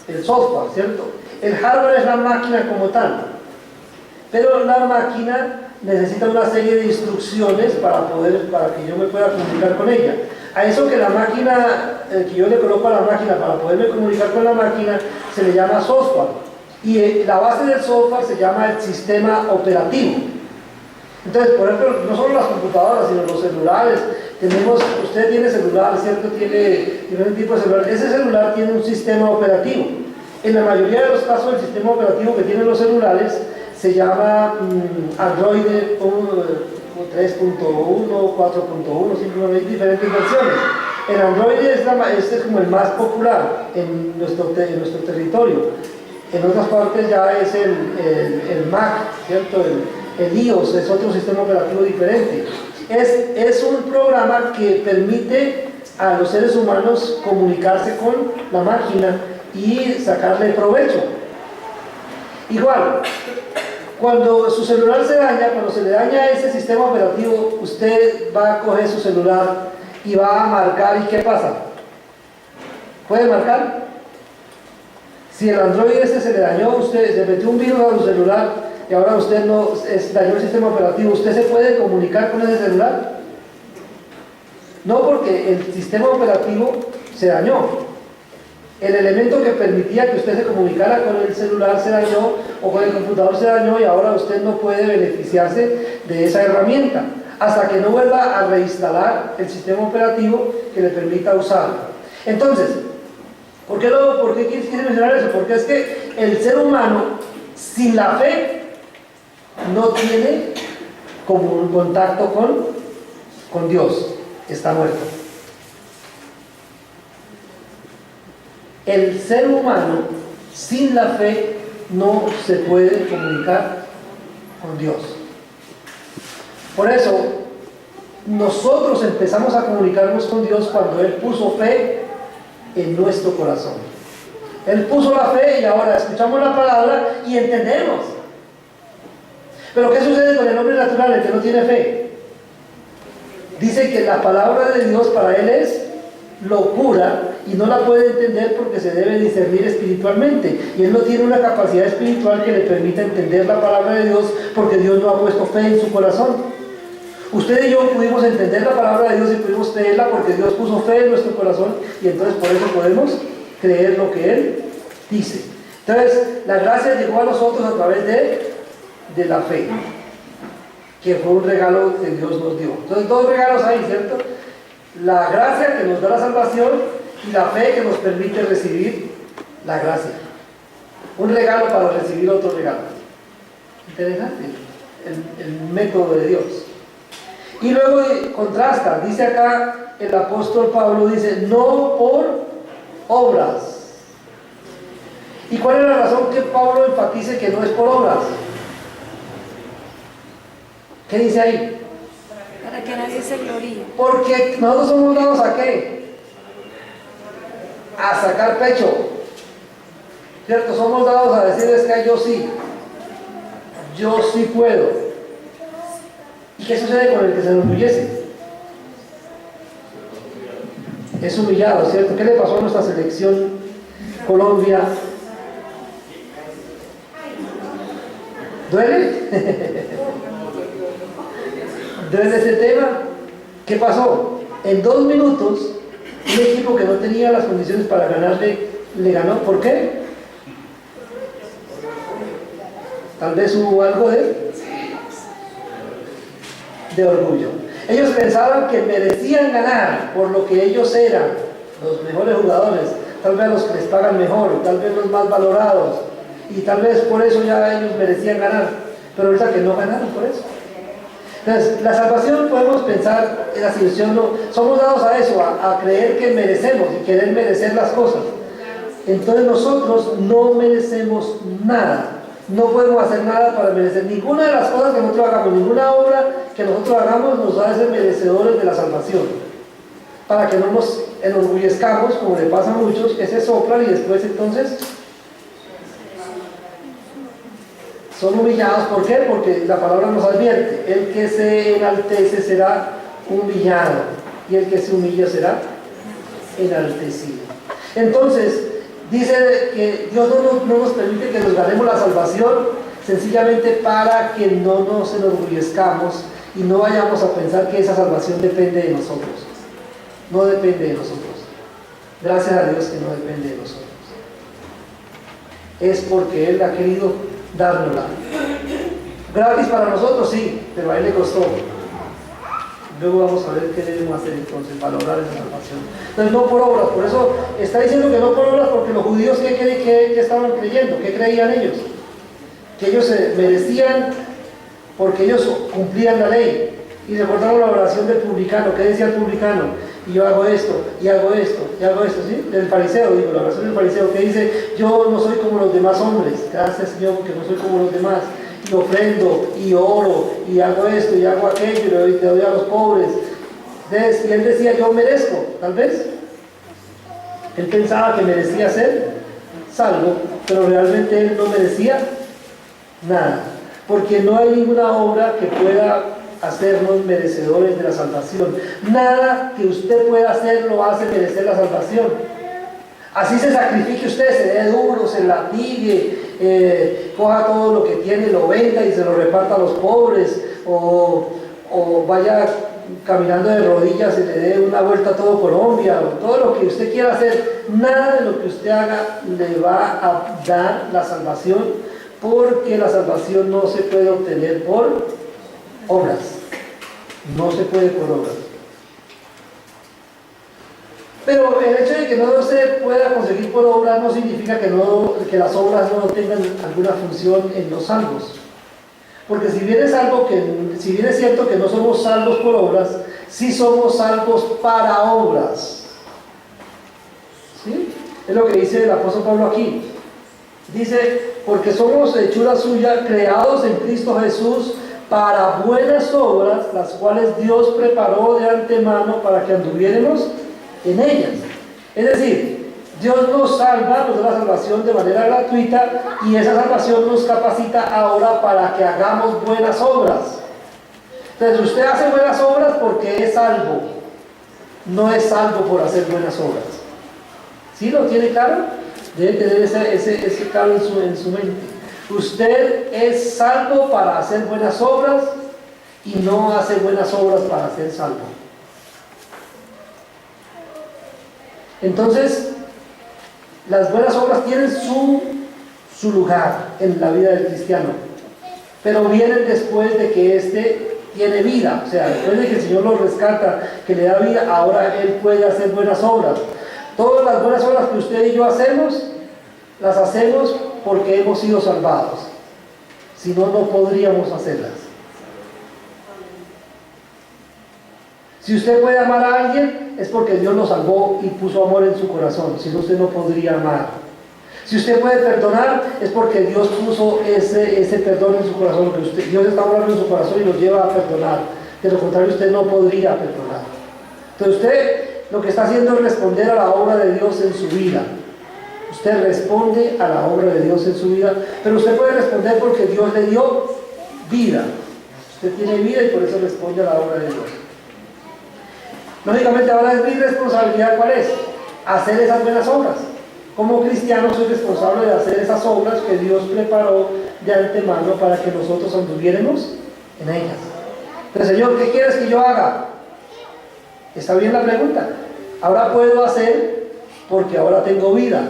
el software, ¿cierto? El hardware es la máquina como tal, pero la máquina necesita una serie de instrucciones para que yo me pueda comunicar con ella. A eso que la máquina, que yo le coloco a la máquina para poderme comunicar con la máquina, se le llama software. Y la base del software se llama el sistema operativo. Entonces, por ejemplo, no solo las computadoras, sino los celulares. Usted tiene celular, ¿cierto? Tiene un tipo de celular. Ese celular tiene un sistema operativo. En la mayoría de los casos, el sistema operativo que tienen los celulares se llama Android 3.1, 4.1, simplemente hay diferentes versiones. El Android es como el más popular en nuestro territorio. En otras partes ya es el Mac, ¿cierto? El iOS es otro sistema operativo diferente. Es un programa que permite a los seres humanos comunicarse con la máquina y sacarle provecho. Igual, cuando su celular se daña, cuando se le daña ese sistema operativo, usted va a coger su celular y va a marcar, ¿y qué pasa? ¿Puede marcar? Si el Android se le dañó, usted se metió un virus a su celular y ahora usted dañó el sistema operativo, ¿usted se puede comunicar con ese celular? No, porque el sistema operativo se dañó. El elemento que permitía que usted se comunicara con el celular se dañó, o con el computador se dañó, y ahora usted no puede beneficiarse de esa herramienta hasta que no vuelva a reinstalar el sistema operativo que le permita usarlo. Entonces, ¿por qué quise mencionar eso? Porque es que el ser humano sin la fe no tiene como un contacto con Dios, está muerto. El ser humano sin la fe no se puede comunicar con Dios. Por eso, nosotros empezamos a comunicarnos con Dios cuando Él puso fe en nuestro corazón. Él puso la fe y ahora escuchamos la palabra y entendemos. Pero ¿qué sucede con el hombre natural, el que no tiene fe? Dice que la palabra de Dios para él es locura y no la puede entender porque se debe discernir espiritualmente, y él no tiene una capacidad espiritual que le permita entender la palabra de Dios porque Dios no ha puesto fe en su corazón. Usted y yo pudimos entender la palabra de Dios y pudimos creerla porque Dios puso fe en nuestro corazón, y entonces por eso podemos creer lo que Él dice. Entonces la gracia llegó a nosotros a través de la fe, que fue un regalo que Dios nos dio. Entonces dos regalos hay, ¿cierto? La gracia que nos da la salvación y la fe que nos permite recibir la gracia. Un regalo para recibir otro regalo. Interesante el método de Dios. Y luego contrasta, dice acá el apóstol Pablo, dice, no por obras. ¿Y cuál es la razón que Pablo enfatice que no es por obras? ¿Qué dice ahí? Para que nadie se gloríe. Porque nosotros somos dados ¿a qué? A sacar pecho, ¿cierto? Somos dados a decirles que yo sí puedo. ¿Y qué sucede con el que se enorgullece? Es humillado, ¿cierto? ¿Qué le pasó a nuestra selección Colombia? ¿Duele? ¿Duele ese tema? ¿Qué pasó? En 2 minutos, un equipo que no tenía las condiciones para ganarle, le ganó. ¿Por qué? Tal vez hubo algo de orgullo. Ellos pensaban que merecían ganar por lo que ellos eran, los mejores jugadores, tal vez los que les pagan mejor, tal vez los más valorados, y tal vez por eso ya ellos merecían ganar, pero ahorita que no ganaron por eso. Entonces, la salvación podemos pensar en la situación, no, somos dados a eso, a creer que merecemos y querer merecer las cosas. Entonces nosotros no merecemos nada No podemos hacer nada para merecer ninguna de las cosas que nosotros hagamos, ninguna obra que nosotros hagamos nos va a hacer merecedores de la salvación. Para que no nos enorgullezcamos, como le pasa a muchos, que se soplan y después entonces son humillados. ¿Por qué? Porque la palabra nos advierte: el que se enaltece será humillado, y el que se humilla será enaltecido. Entonces, dice que Dios no nos permite que nos ganemos la salvación sencillamente para que no nos enorgullezcamos y no vayamos a pensar que esa salvación depende de nosotros. No depende de nosotros. Gracias a Dios que no depende de nosotros. Es porque Él ha querido dárnosla. Gratis para nosotros, sí, pero a Él le costó. Luego vamos a ver qué debemos hacer entonces para lograr esa salvación. Entonces, no por obras. Por eso está diciendo que no por obras, porque los judíos, ¿qué estaban creyendo? ¿Qué creían ellos? Que ellos se merecían porque ellos cumplían la ley. Y recordaron la oración del publicano. ¿Qué decía el publicano? Y yo hago esto, y hago esto, y hago esto, ¿sí? Del fariseo, digo, la oración del fariseo, que dice: yo no soy como los demás hombres. Gracias, Señor, porque no soy como los demás. Y ofrendo, y oro, y hago esto, y hago aquello, y le doy a los pobres. Entonces, y él decía: yo merezco, tal vez. Él pensaba que merecía ser salvo, pero realmente él no merecía nada. Porque no hay ninguna obra que pueda hacernos merecedores de la salvación. Nada que usted pueda hacer lo hace merecer la salvación. Así se sacrifique usted, se dé duro, se latigue, coja todo lo que tiene, lo venda y se lo reparta a los pobres, o vaya caminando de rodillas y le dé una vuelta a todo Colombia, o todo lo que usted quiera hacer. Nada de lo que usted haga le va a dar la salvación, porque la salvación no se puede obtener por obras. No se puede por obras. Pero el hecho de que no se pueda conseguir por obras no significa que las obras no tengan alguna función en los salvos. Porque si bien es cierto que no somos salvos por obras, sí somos salvos para obras. ¿Sí? Es lo que dice el apóstol Pablo aquí. Dice: porque somos hechura suya, creados en Cristo Jesús para buenas obras, las cuales Dios preparó de antemano para que anduviéramos en ellas. Es decir, Dios nos salva, nos da la salvación de manera gratuita, y esa salvación nos capacita ahora para que hagamos buenas obras. Entonces, usted hace buenas obras porque es salvo, no es salvo por hacer buenas obras. ¿Sí lo tiene claro? Debe tener ese claro en su mente. Usted es salvo para hacer buenas obras y no hace buenas obras para ser salvo. Entonces, las buenas obras tienen su lugar en la vida del cristiano, pero vienen después de que éste tiene vida. O sea, después de que el Señor lo rescata, que le da vida, ahora Él puede hacer buenas obras. Todas las buenas obras que usted y yo hacemos, las hacemos porque hemos sido salvados. Si no, no podríamos hacerlas. Si usted puede amar a alguien, es porque Dios lo salvó y puso amor en su corazón. Si no, usted no podría amar. Si usted puede perdonar, es porque Dios puso ese perdón en su corazón. Dios está hablando en su corazón y lo lleva a perdonar. De lo contrario, usted no podría perdonar. Entonces, usted lo que está haciendo es responder a la obra de Dios en su vida. Usted responde a la obra de Dios en su vida, pero usted puede responder porque Dios le dio vida. Usted tiene vida y por eso responde a la obra de Dios. Lógicamente, ahora es mi responsabilidad, ¿cuál es? Hacer esas buenas obras. Como cristiano soy responsable de hacer esas obras que Dios preparó de antemano para que nosotros anduviéramos en ellas. Pero Señor, ¿qué quieres que yo haga? Está bien la pregunta. Ahora puedo hacer porque ahora tengo vida.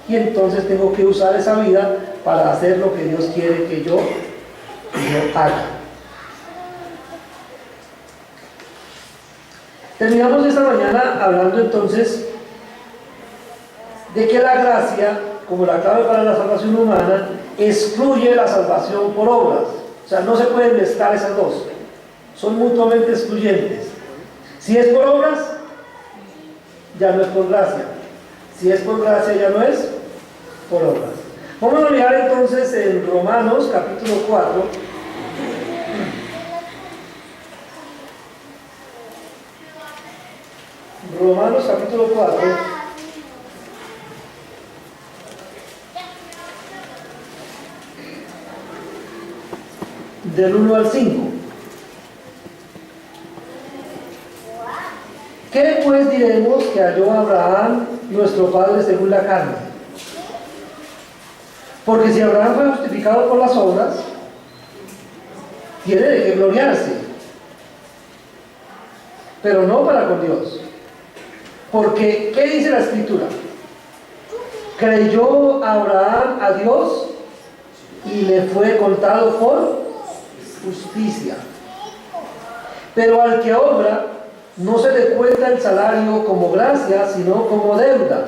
Y entonces tengo que usar esa vida para hacer lo que Dios quiere que yo haga. Terminamos esta mañana hablando entonces de que la gracia, como la clave para la salvación humana, excluye la salvación por obras. O sea, no se pueden mezclar esas dos. Son mutuamente excluyentes. Si es por obras, ya no es por gracia. Si es por gracia, ya no es por obras. Vamos a mirar entonces en Romanos capítulo 4. Romanos capítulo 4. Del 1 al 5. ¿Qué pues diremos que halló Abraham, nuestro padre, según la carne? Porque si Abraham fue justificado por las obras, tiene de qué gloriarse, pero no para con Dios. Porque, ¿qué dice la Escritura? Creyó Abraham a Dios y le fue contado por justicia. Pero al que obra, no se le cuenta el salario como gracia, sino como deuda.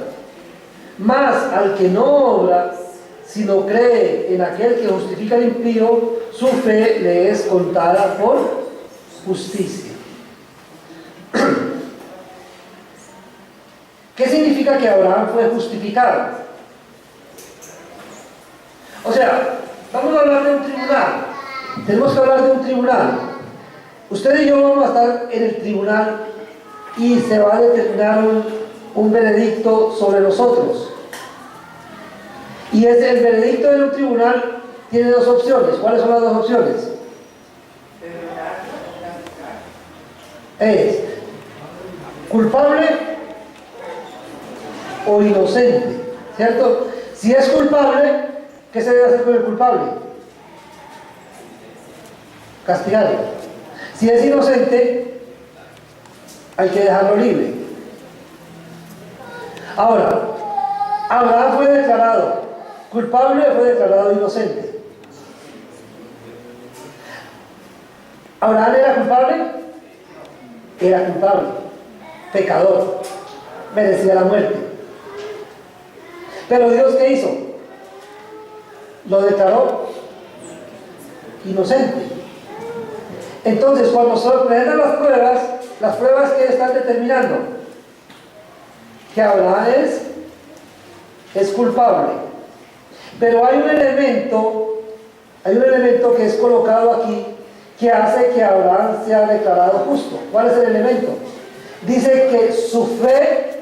Mas al que no obra, sino cree en aquel que justifica al impío, su fe le es contada por justicia. ¿Qué significa que Abraham fue justificado? O sea, vamos a hablar de un tribunal. Tenemos que hablar de un tribunal. Usted y yo vamos a estar en el tribunal y se va a determinar un veredicto sobre nosotros. Y el veredicto de un tribunal tiene dos opciones. ¿Cuáles son las dos opciones? Es culpable o inocente, ¿cierto? Si es culpable, ¿qué se debe hacer con el culpable? Castigarlo. Si es inocente, hay que dejarlo libre. Ahora, Abraham fue declarado culpable o fue declarado inocente. ¿Abraham era culpable? Era culpable, pecador, merecía la muerte. Pero Dios, ¿qué hizo? Lo declaró inocente. Entonces, cuando se presentan las pruebas que están determinando que Abraham es culpable. Pero hay un elemento que es colocado aquí que hace que Abraham sea declarado justo. ¿Cuál es el elemento? Dice que su fe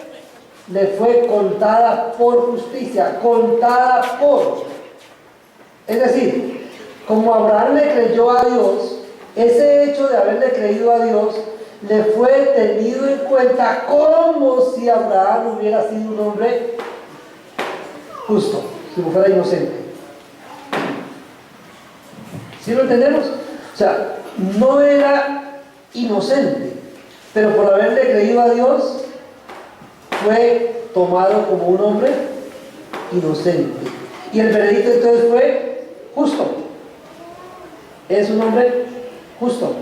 le fue contada por justicia, contada por. Es decir, como Abraham le creyó a Dios, ese hecho de haberle creído a Dios le fue tenido en cuenta como si Abraham hubiera sido un hombre justo, si no fuera inocente. ¿Sí lo entendemos? O sea, no era inocente, pero por haberle creído a Dios fue tomado como un hombre inocente. Y el veredicto entonces fue justo. Es un hombre justo.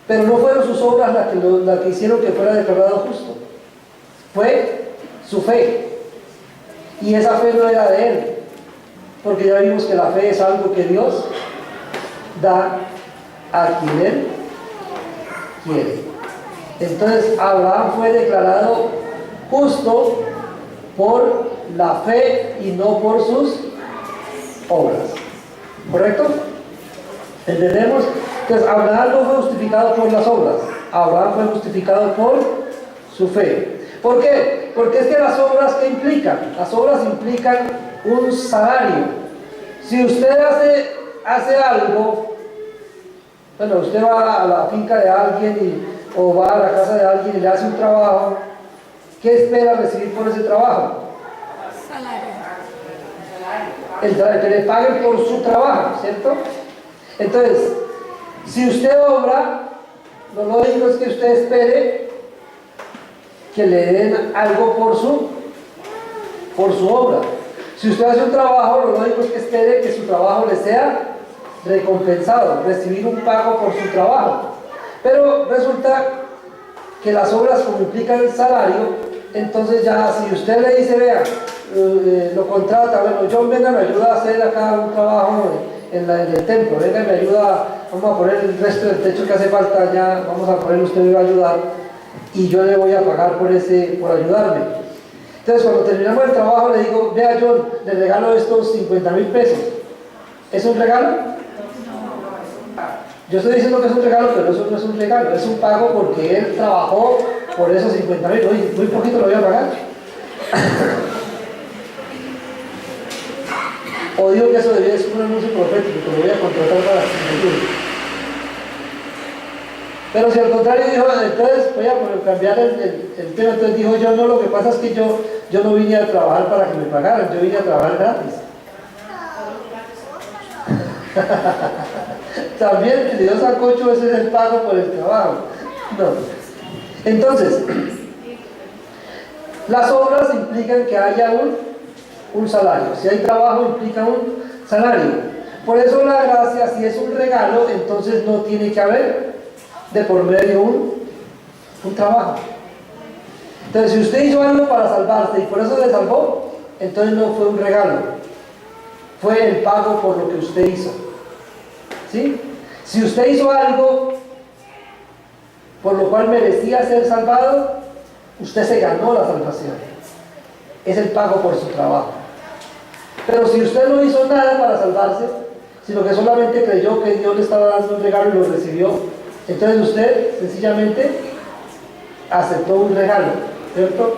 Pero no fueron sus obras las que hicieron que fuera declarado justo. Fue su fe. Y esa fe no era de él. Porque ya vimos que la fe es algo que Dios da a quien Él quiere. Entonces Abraham fue declarado justo por la fe y no por sus obras. ¿Correcto? ¿Entendemos? Entonces Abraham no fue justificado por las obras. Abraham fue justificado por su fe. ¿Por qué? Porque es que las obras, ¿qué implican? Las obras implican un salario. Si usted hace algo, bueno, usted va a la finca de alguien o va a la casa de alguien y le hace un trabajo, ¿qué espera recibir por ese trabajo? Salario. Que le paguen por su trabajo, ¿cierto? Entonces, si usted obra, lo lógico es que usted espere que le den algo por su obra. Si usted hace un trabajo, lo lógico es que espere que su trabajo le sea recompensado, recibir un pago por su trabajo. Pero resulta que las obras, como implican salario, entonces ya si usted le dice, vea, lo contrata, bueno, John, venga, me ayuda a hacer acá un trabajo en el templo, venga, me ayuda, vamos a poner el resto del techo que hace falta, ya vamos a poner, usted me va a ayudar y yo le voy a pagar por ayudarme. Entonces cuando terminamos el trabajo le digo, vea John, le regalo estos 50,000 pesos. ¿Es un regalo? Yo estoy diciendo que es un regalo, pero eso no es un regalo, es un pago porque él trabajó por esos 50,000. Oye, muy poquito lo voy a pagar. O digo que eso debía ser un anuncio profético, que lo voy a contratar para la escritura. Pero si al contrario dijo, entonces voy a cambiar el tema, entonces dijo yo, no, lo que pasa es que yo no vine a trabajar para que me pagaran, yo vine a trabajar gratis. También el Dios sacocho, ese es el pago por el trabajo. No. Entonces, las obras implican que haya un salario. Si hay trabajo, implica un salario. Por eso la gracia, si es un regalo, entonces no tiene que haber de por medio un trabajo. Entonces, si usted hizo algo para salvarse y por eso le salvó, entonces no fue un regalo, fue el pago por lo que usted hizo. ¿Sí? Si usted hizo algo por lo cual merecía ser salvado, usted se ganó la salvación. Es el pago por su trabajo. Pero si usted no hizo nada para salvarse, sino que solamente creyó que Dios le estaba dando un regalo y lo recibió, entonces usted sencillamente aceptó un regalo, ¿cierto?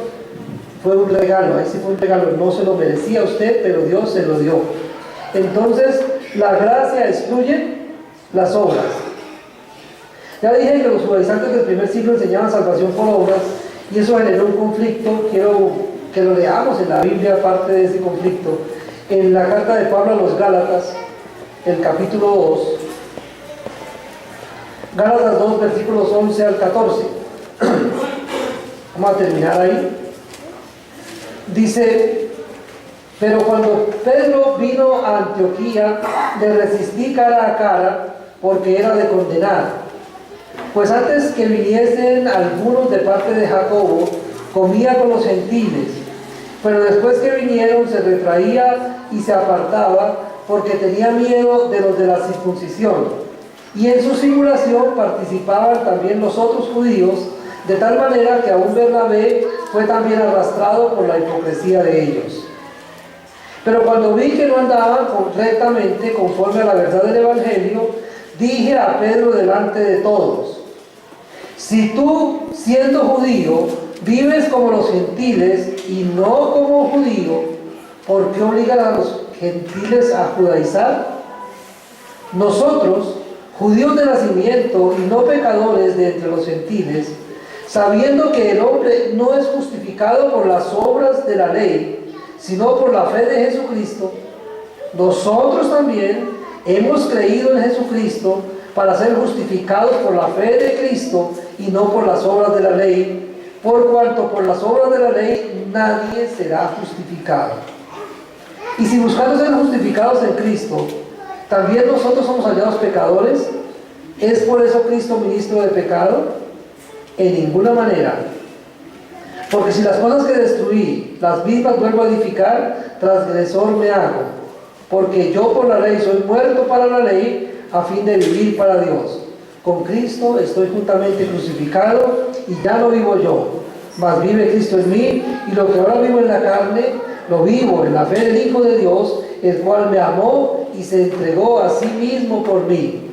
Fue un regalo, ahí sí fue un regalo, no se lo merecía usted, pero Dios se lo dio. Entonces, la gracia excluye las obras. Ya dije que los judaizantes del primer siglo enseñaban salvación por obras, y eso generó un conflicto. Quiero que lo leamos en la Biblia, parte de ese conflicto. En la carta de Pablo a los Gálatas, el capítulo 2, Gálatas 2, versículos 11 al 14. Vamos a terminar ahí. Dice: pero cuando Pedro vino a Antioquía, le resistí cara a cara, porque era de condenar. Pues antes que viniesen algunos de parte de Jacobo, comía con los gentiles, pero después que vinieron se retraía y se apartaba, porque tenía miedo de los de la circuncisión. Y en su simulación participaban también los otros judíos, de tal manera que aún Bernabé fue también arrastrado por la hipocresía de ellos. Pero cuando vi que no andaban correctamente conforme a la verdad del Evangelio, dije a Pedro delante de todos: si tú, siendo judío, vives como los gentiles y no como judío, ¿por qué obligan a los gentiles a judaizar? Nosotros, judíos de nacimiento y no pecadores de entre los gentiles, sabiendo que el hombre no es justificado por las obras de la ley, sino por la fe de Jesucristo, nosotros también hemos creído en Jesucristo para ser justificados por la fe de Cristo y no por las obras de la ley, por cuanto por las obras de la ley nadie será justificado. Y si buscando ser justificados en Cristo, también nosotros somos hallados pecadores, ¿es por eso Cristo ministro de pecado? En ninguna manera. Porque si las cosas que destruí, las mismas vuelvo a edificar, transgresor me hago. Porque yo por la ley soy muerto para la ley, a fin de vivir para Dios. Con Cristo estoy juntamente crucificado, y ya no vivo yo, mas vive Cristo en mí, y lo que ahora vivo en la carne, lo vivo en la fe del Hijo de Dios, el cual me amó y se entregó a sí mismo por mí.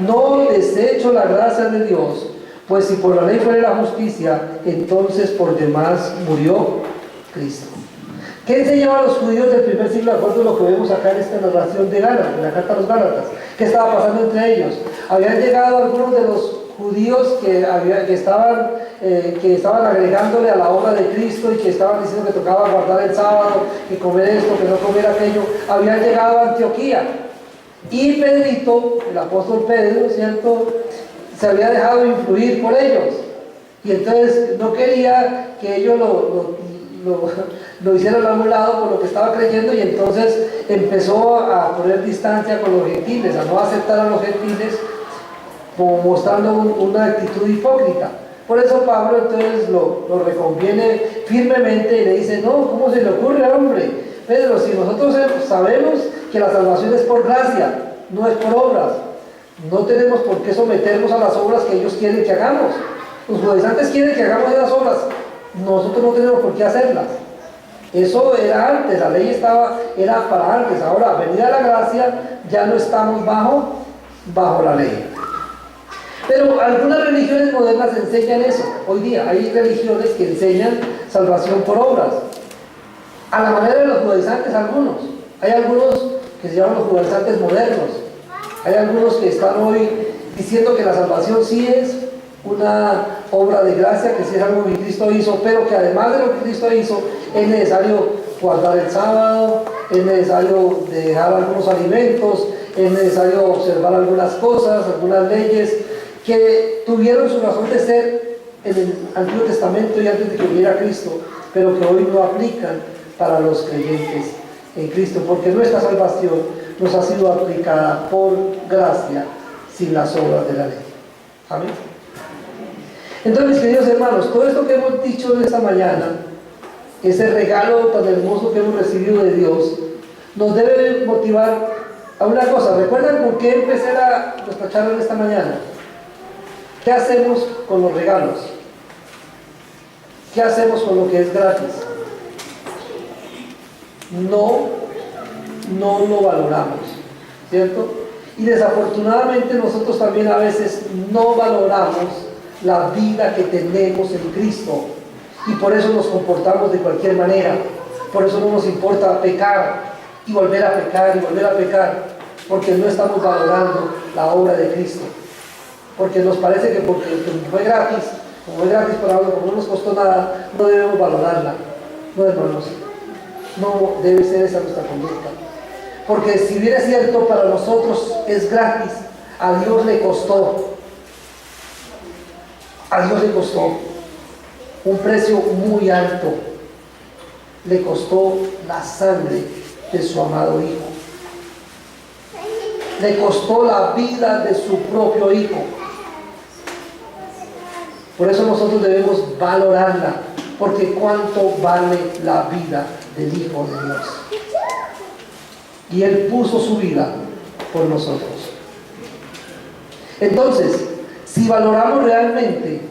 No desecho la gracia de Dios, pues si por la ley fuera la justicia, entonces por demás murió Cristo. ¿Qué enseñaban los judíos del primer siglo de acuerdo a lo que vemos acá en esta narración de Gálatas, en la carta a los Gálatas? ¿Qué estaba pasando entre ellos? Habían llegado algunos de los judíos que estaban agregándole a la obra de Cristo y que estaban diciendo que tocaba guardar el sábado, que comer esto, que no comer aquello. Habían llegado a Antioquía. Y Pedrito, el apóstol Pedro, ¿cierto?, se había dejado influir por ellos. Y entonces no quería que ellos lo hicieran a un lado por lo que estaba creyendo, y entonces empezó a poner distancia con los gentiles, a no aceptar a los gentiles, como mostrando una actitud hipócrita. Por eso Pablo entonces lo reconviene firmemente y le dice: no, ¿cómo se le ocurre, hombre? Pedro, si nosotros sabemos que la salvación es por gracia, no es por obras, no tenemos por qué someternos a las obras que ellos quieren que hagamos. Los judaizantes quieren que hagamos esas obras. nosotros no tenemos por qué hacerlas. Eso era antes, la ley era para antes. Ahora, venida la gracia, ya no estamos bajo la ley. Pero algunas religiones modernas enseñan eso. Hoy día hay religiones que enseñan salvación por obras, a la manera de los judaizantes. Algunos, hay algunos que se llaman los judaizantes modernos. Hay algunos que están hoy diciendo que la salvación sí es una obra de gracia, que sí es algo que Cristo hizo, pero que además de lo que Cristo hizo, es necesario guardar el sábado, es necesario dejar algunos alimentos, es necesario observar algunas cosas, algunas leyes que tuvieron su razón de ser en el Antiguo Testamento y antes de que viniera Cristo, pero que hoy no aplican para los creyentes en Cristo, porque nuestra salvación nos ha sido aplicada por gracia, sin las obras de la ley. Amén. Entonces, mis queridos hermanos, todo esto que hemos dicho en esta mañana, ese regalo tan hermoso que hemos recibido de Dios, nos debe motivar a una cosa. ¿Recuerdan por qué empecé nuestra charla en esta mañana? ¿Qué hacemos con los regalos? ¿Qué hacemos con lo que es gratis? No lo valoramos, ¿cierto? Y desafortunadamente nosotros también a veces no valoramos la vida que tenemos en Cristo, y por eso nos comportamos de cualquier manera. Por eso no nos importa pecar y volver a pecar y volver a pecar, porque no estamos valorando la obra de Cristo, porque nos parece que porque fue gratis, como es gratis para algo, como no nos costó nada, no debemos valorarla. No, hermanos, no debe ser esa nuestra conducta, porque si bien es cierto para nosotros es gratis, a Dios le costó. A Dios le costó un precio muy alto. Le costó la sangre de su amado Hijo. Le costó la vida de su propio Hijo. Por eso nosotros debemos valorarla, porque cuánto vale la vida del Hijo de Dios. Y Él puso su vida por nosotros. Entonces, si valoramos realmente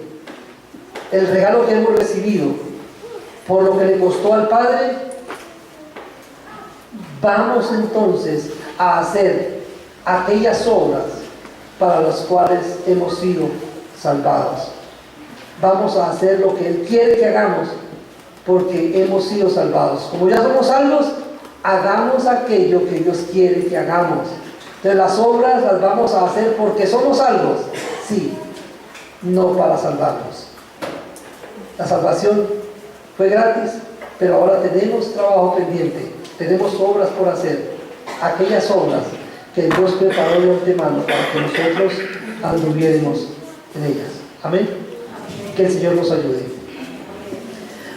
el regalo que hemos recibido por lo que le costó al Padre, vamos entonces a hacer aquellas obras para las cuales hemos sido salvados. Vamos a hacer lo que Él quiere que hagamos, porque hemos sido salvados. Como ya somos salvos, hagamos aquello que Dios quiere que hagamos. Entonces las obras las vamos a hacer porque somos salvos, sí, no para salvarnos. La salvación fue gratis, pero ahora tenemos trabajo pendiente, tenemos obras por hacer, aquellas obras que Dios preparó de antemano para que nosotros anduviéramos en ellas. Amén. Que el Señor nos ayude.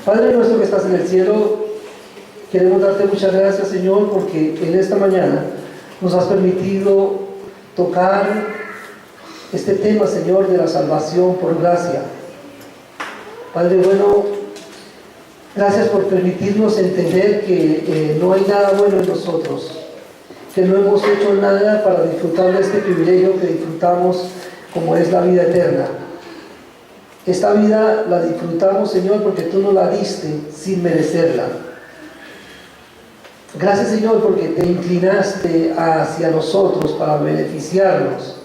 Padre nuestro que estás en el cielo, queremos darte muchas gracias, Señor, porque en esta mañana nos has permitido tocar este tema, Señor, de la salvación por gracia. Padre bueno, gracias por permitirnos entender que no hay nada bueno en nosotros, que no hemos hecho nada para disfrutar de este privilegio que disfrutamos, como es la vida eterna. Esta vida la disfrutamos, Señor, porque tú nos la diste sin merecerla. Gracias, Señor, porque te inclinaste hacia nosotros para beneficiarnos.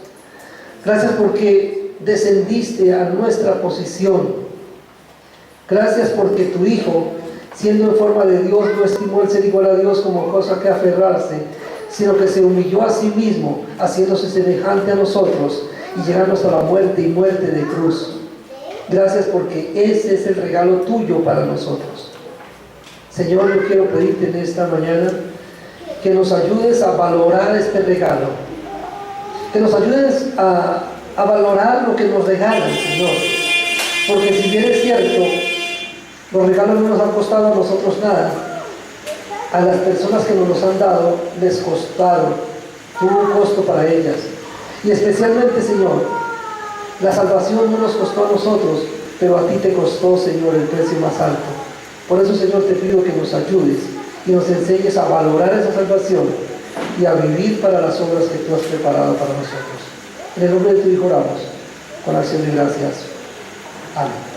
Gracias porque descendiste a nuestra posición. Gracias porque tu Hijo, siendo en forma de Dios, no estimó el ser igual a Dios como cosa que aferrarse, sino que se humilló a sí mismo, haciéndose semejante a nosotros y llegando hasta la muerte y muerte de cruz. Gracias porque ese es el regalo tuyo para nosotros. Señor, yo quiero pedirte en esta mañana que nos ayudes a valorar este regalo, que nos ayudes a valorar lo que nos regalan, Señor, porque si bien es cierto, los regalos no nos han costado a nosotros nada, a las personas que nos los han dado les costaron, tuvo un costo para ellas, y especialmente, Señor, la salvación no nos costó a nosotros, pero a ti te costó, Señor, el precio más alto. Por eso, Señor, te pido que nos ayudes y nos enseñes a valorar esa salvación y a vivir para las obras que tú has preparado para nosotros. En el nombre de tu Hijo oramos, con acción de gracias. Amén.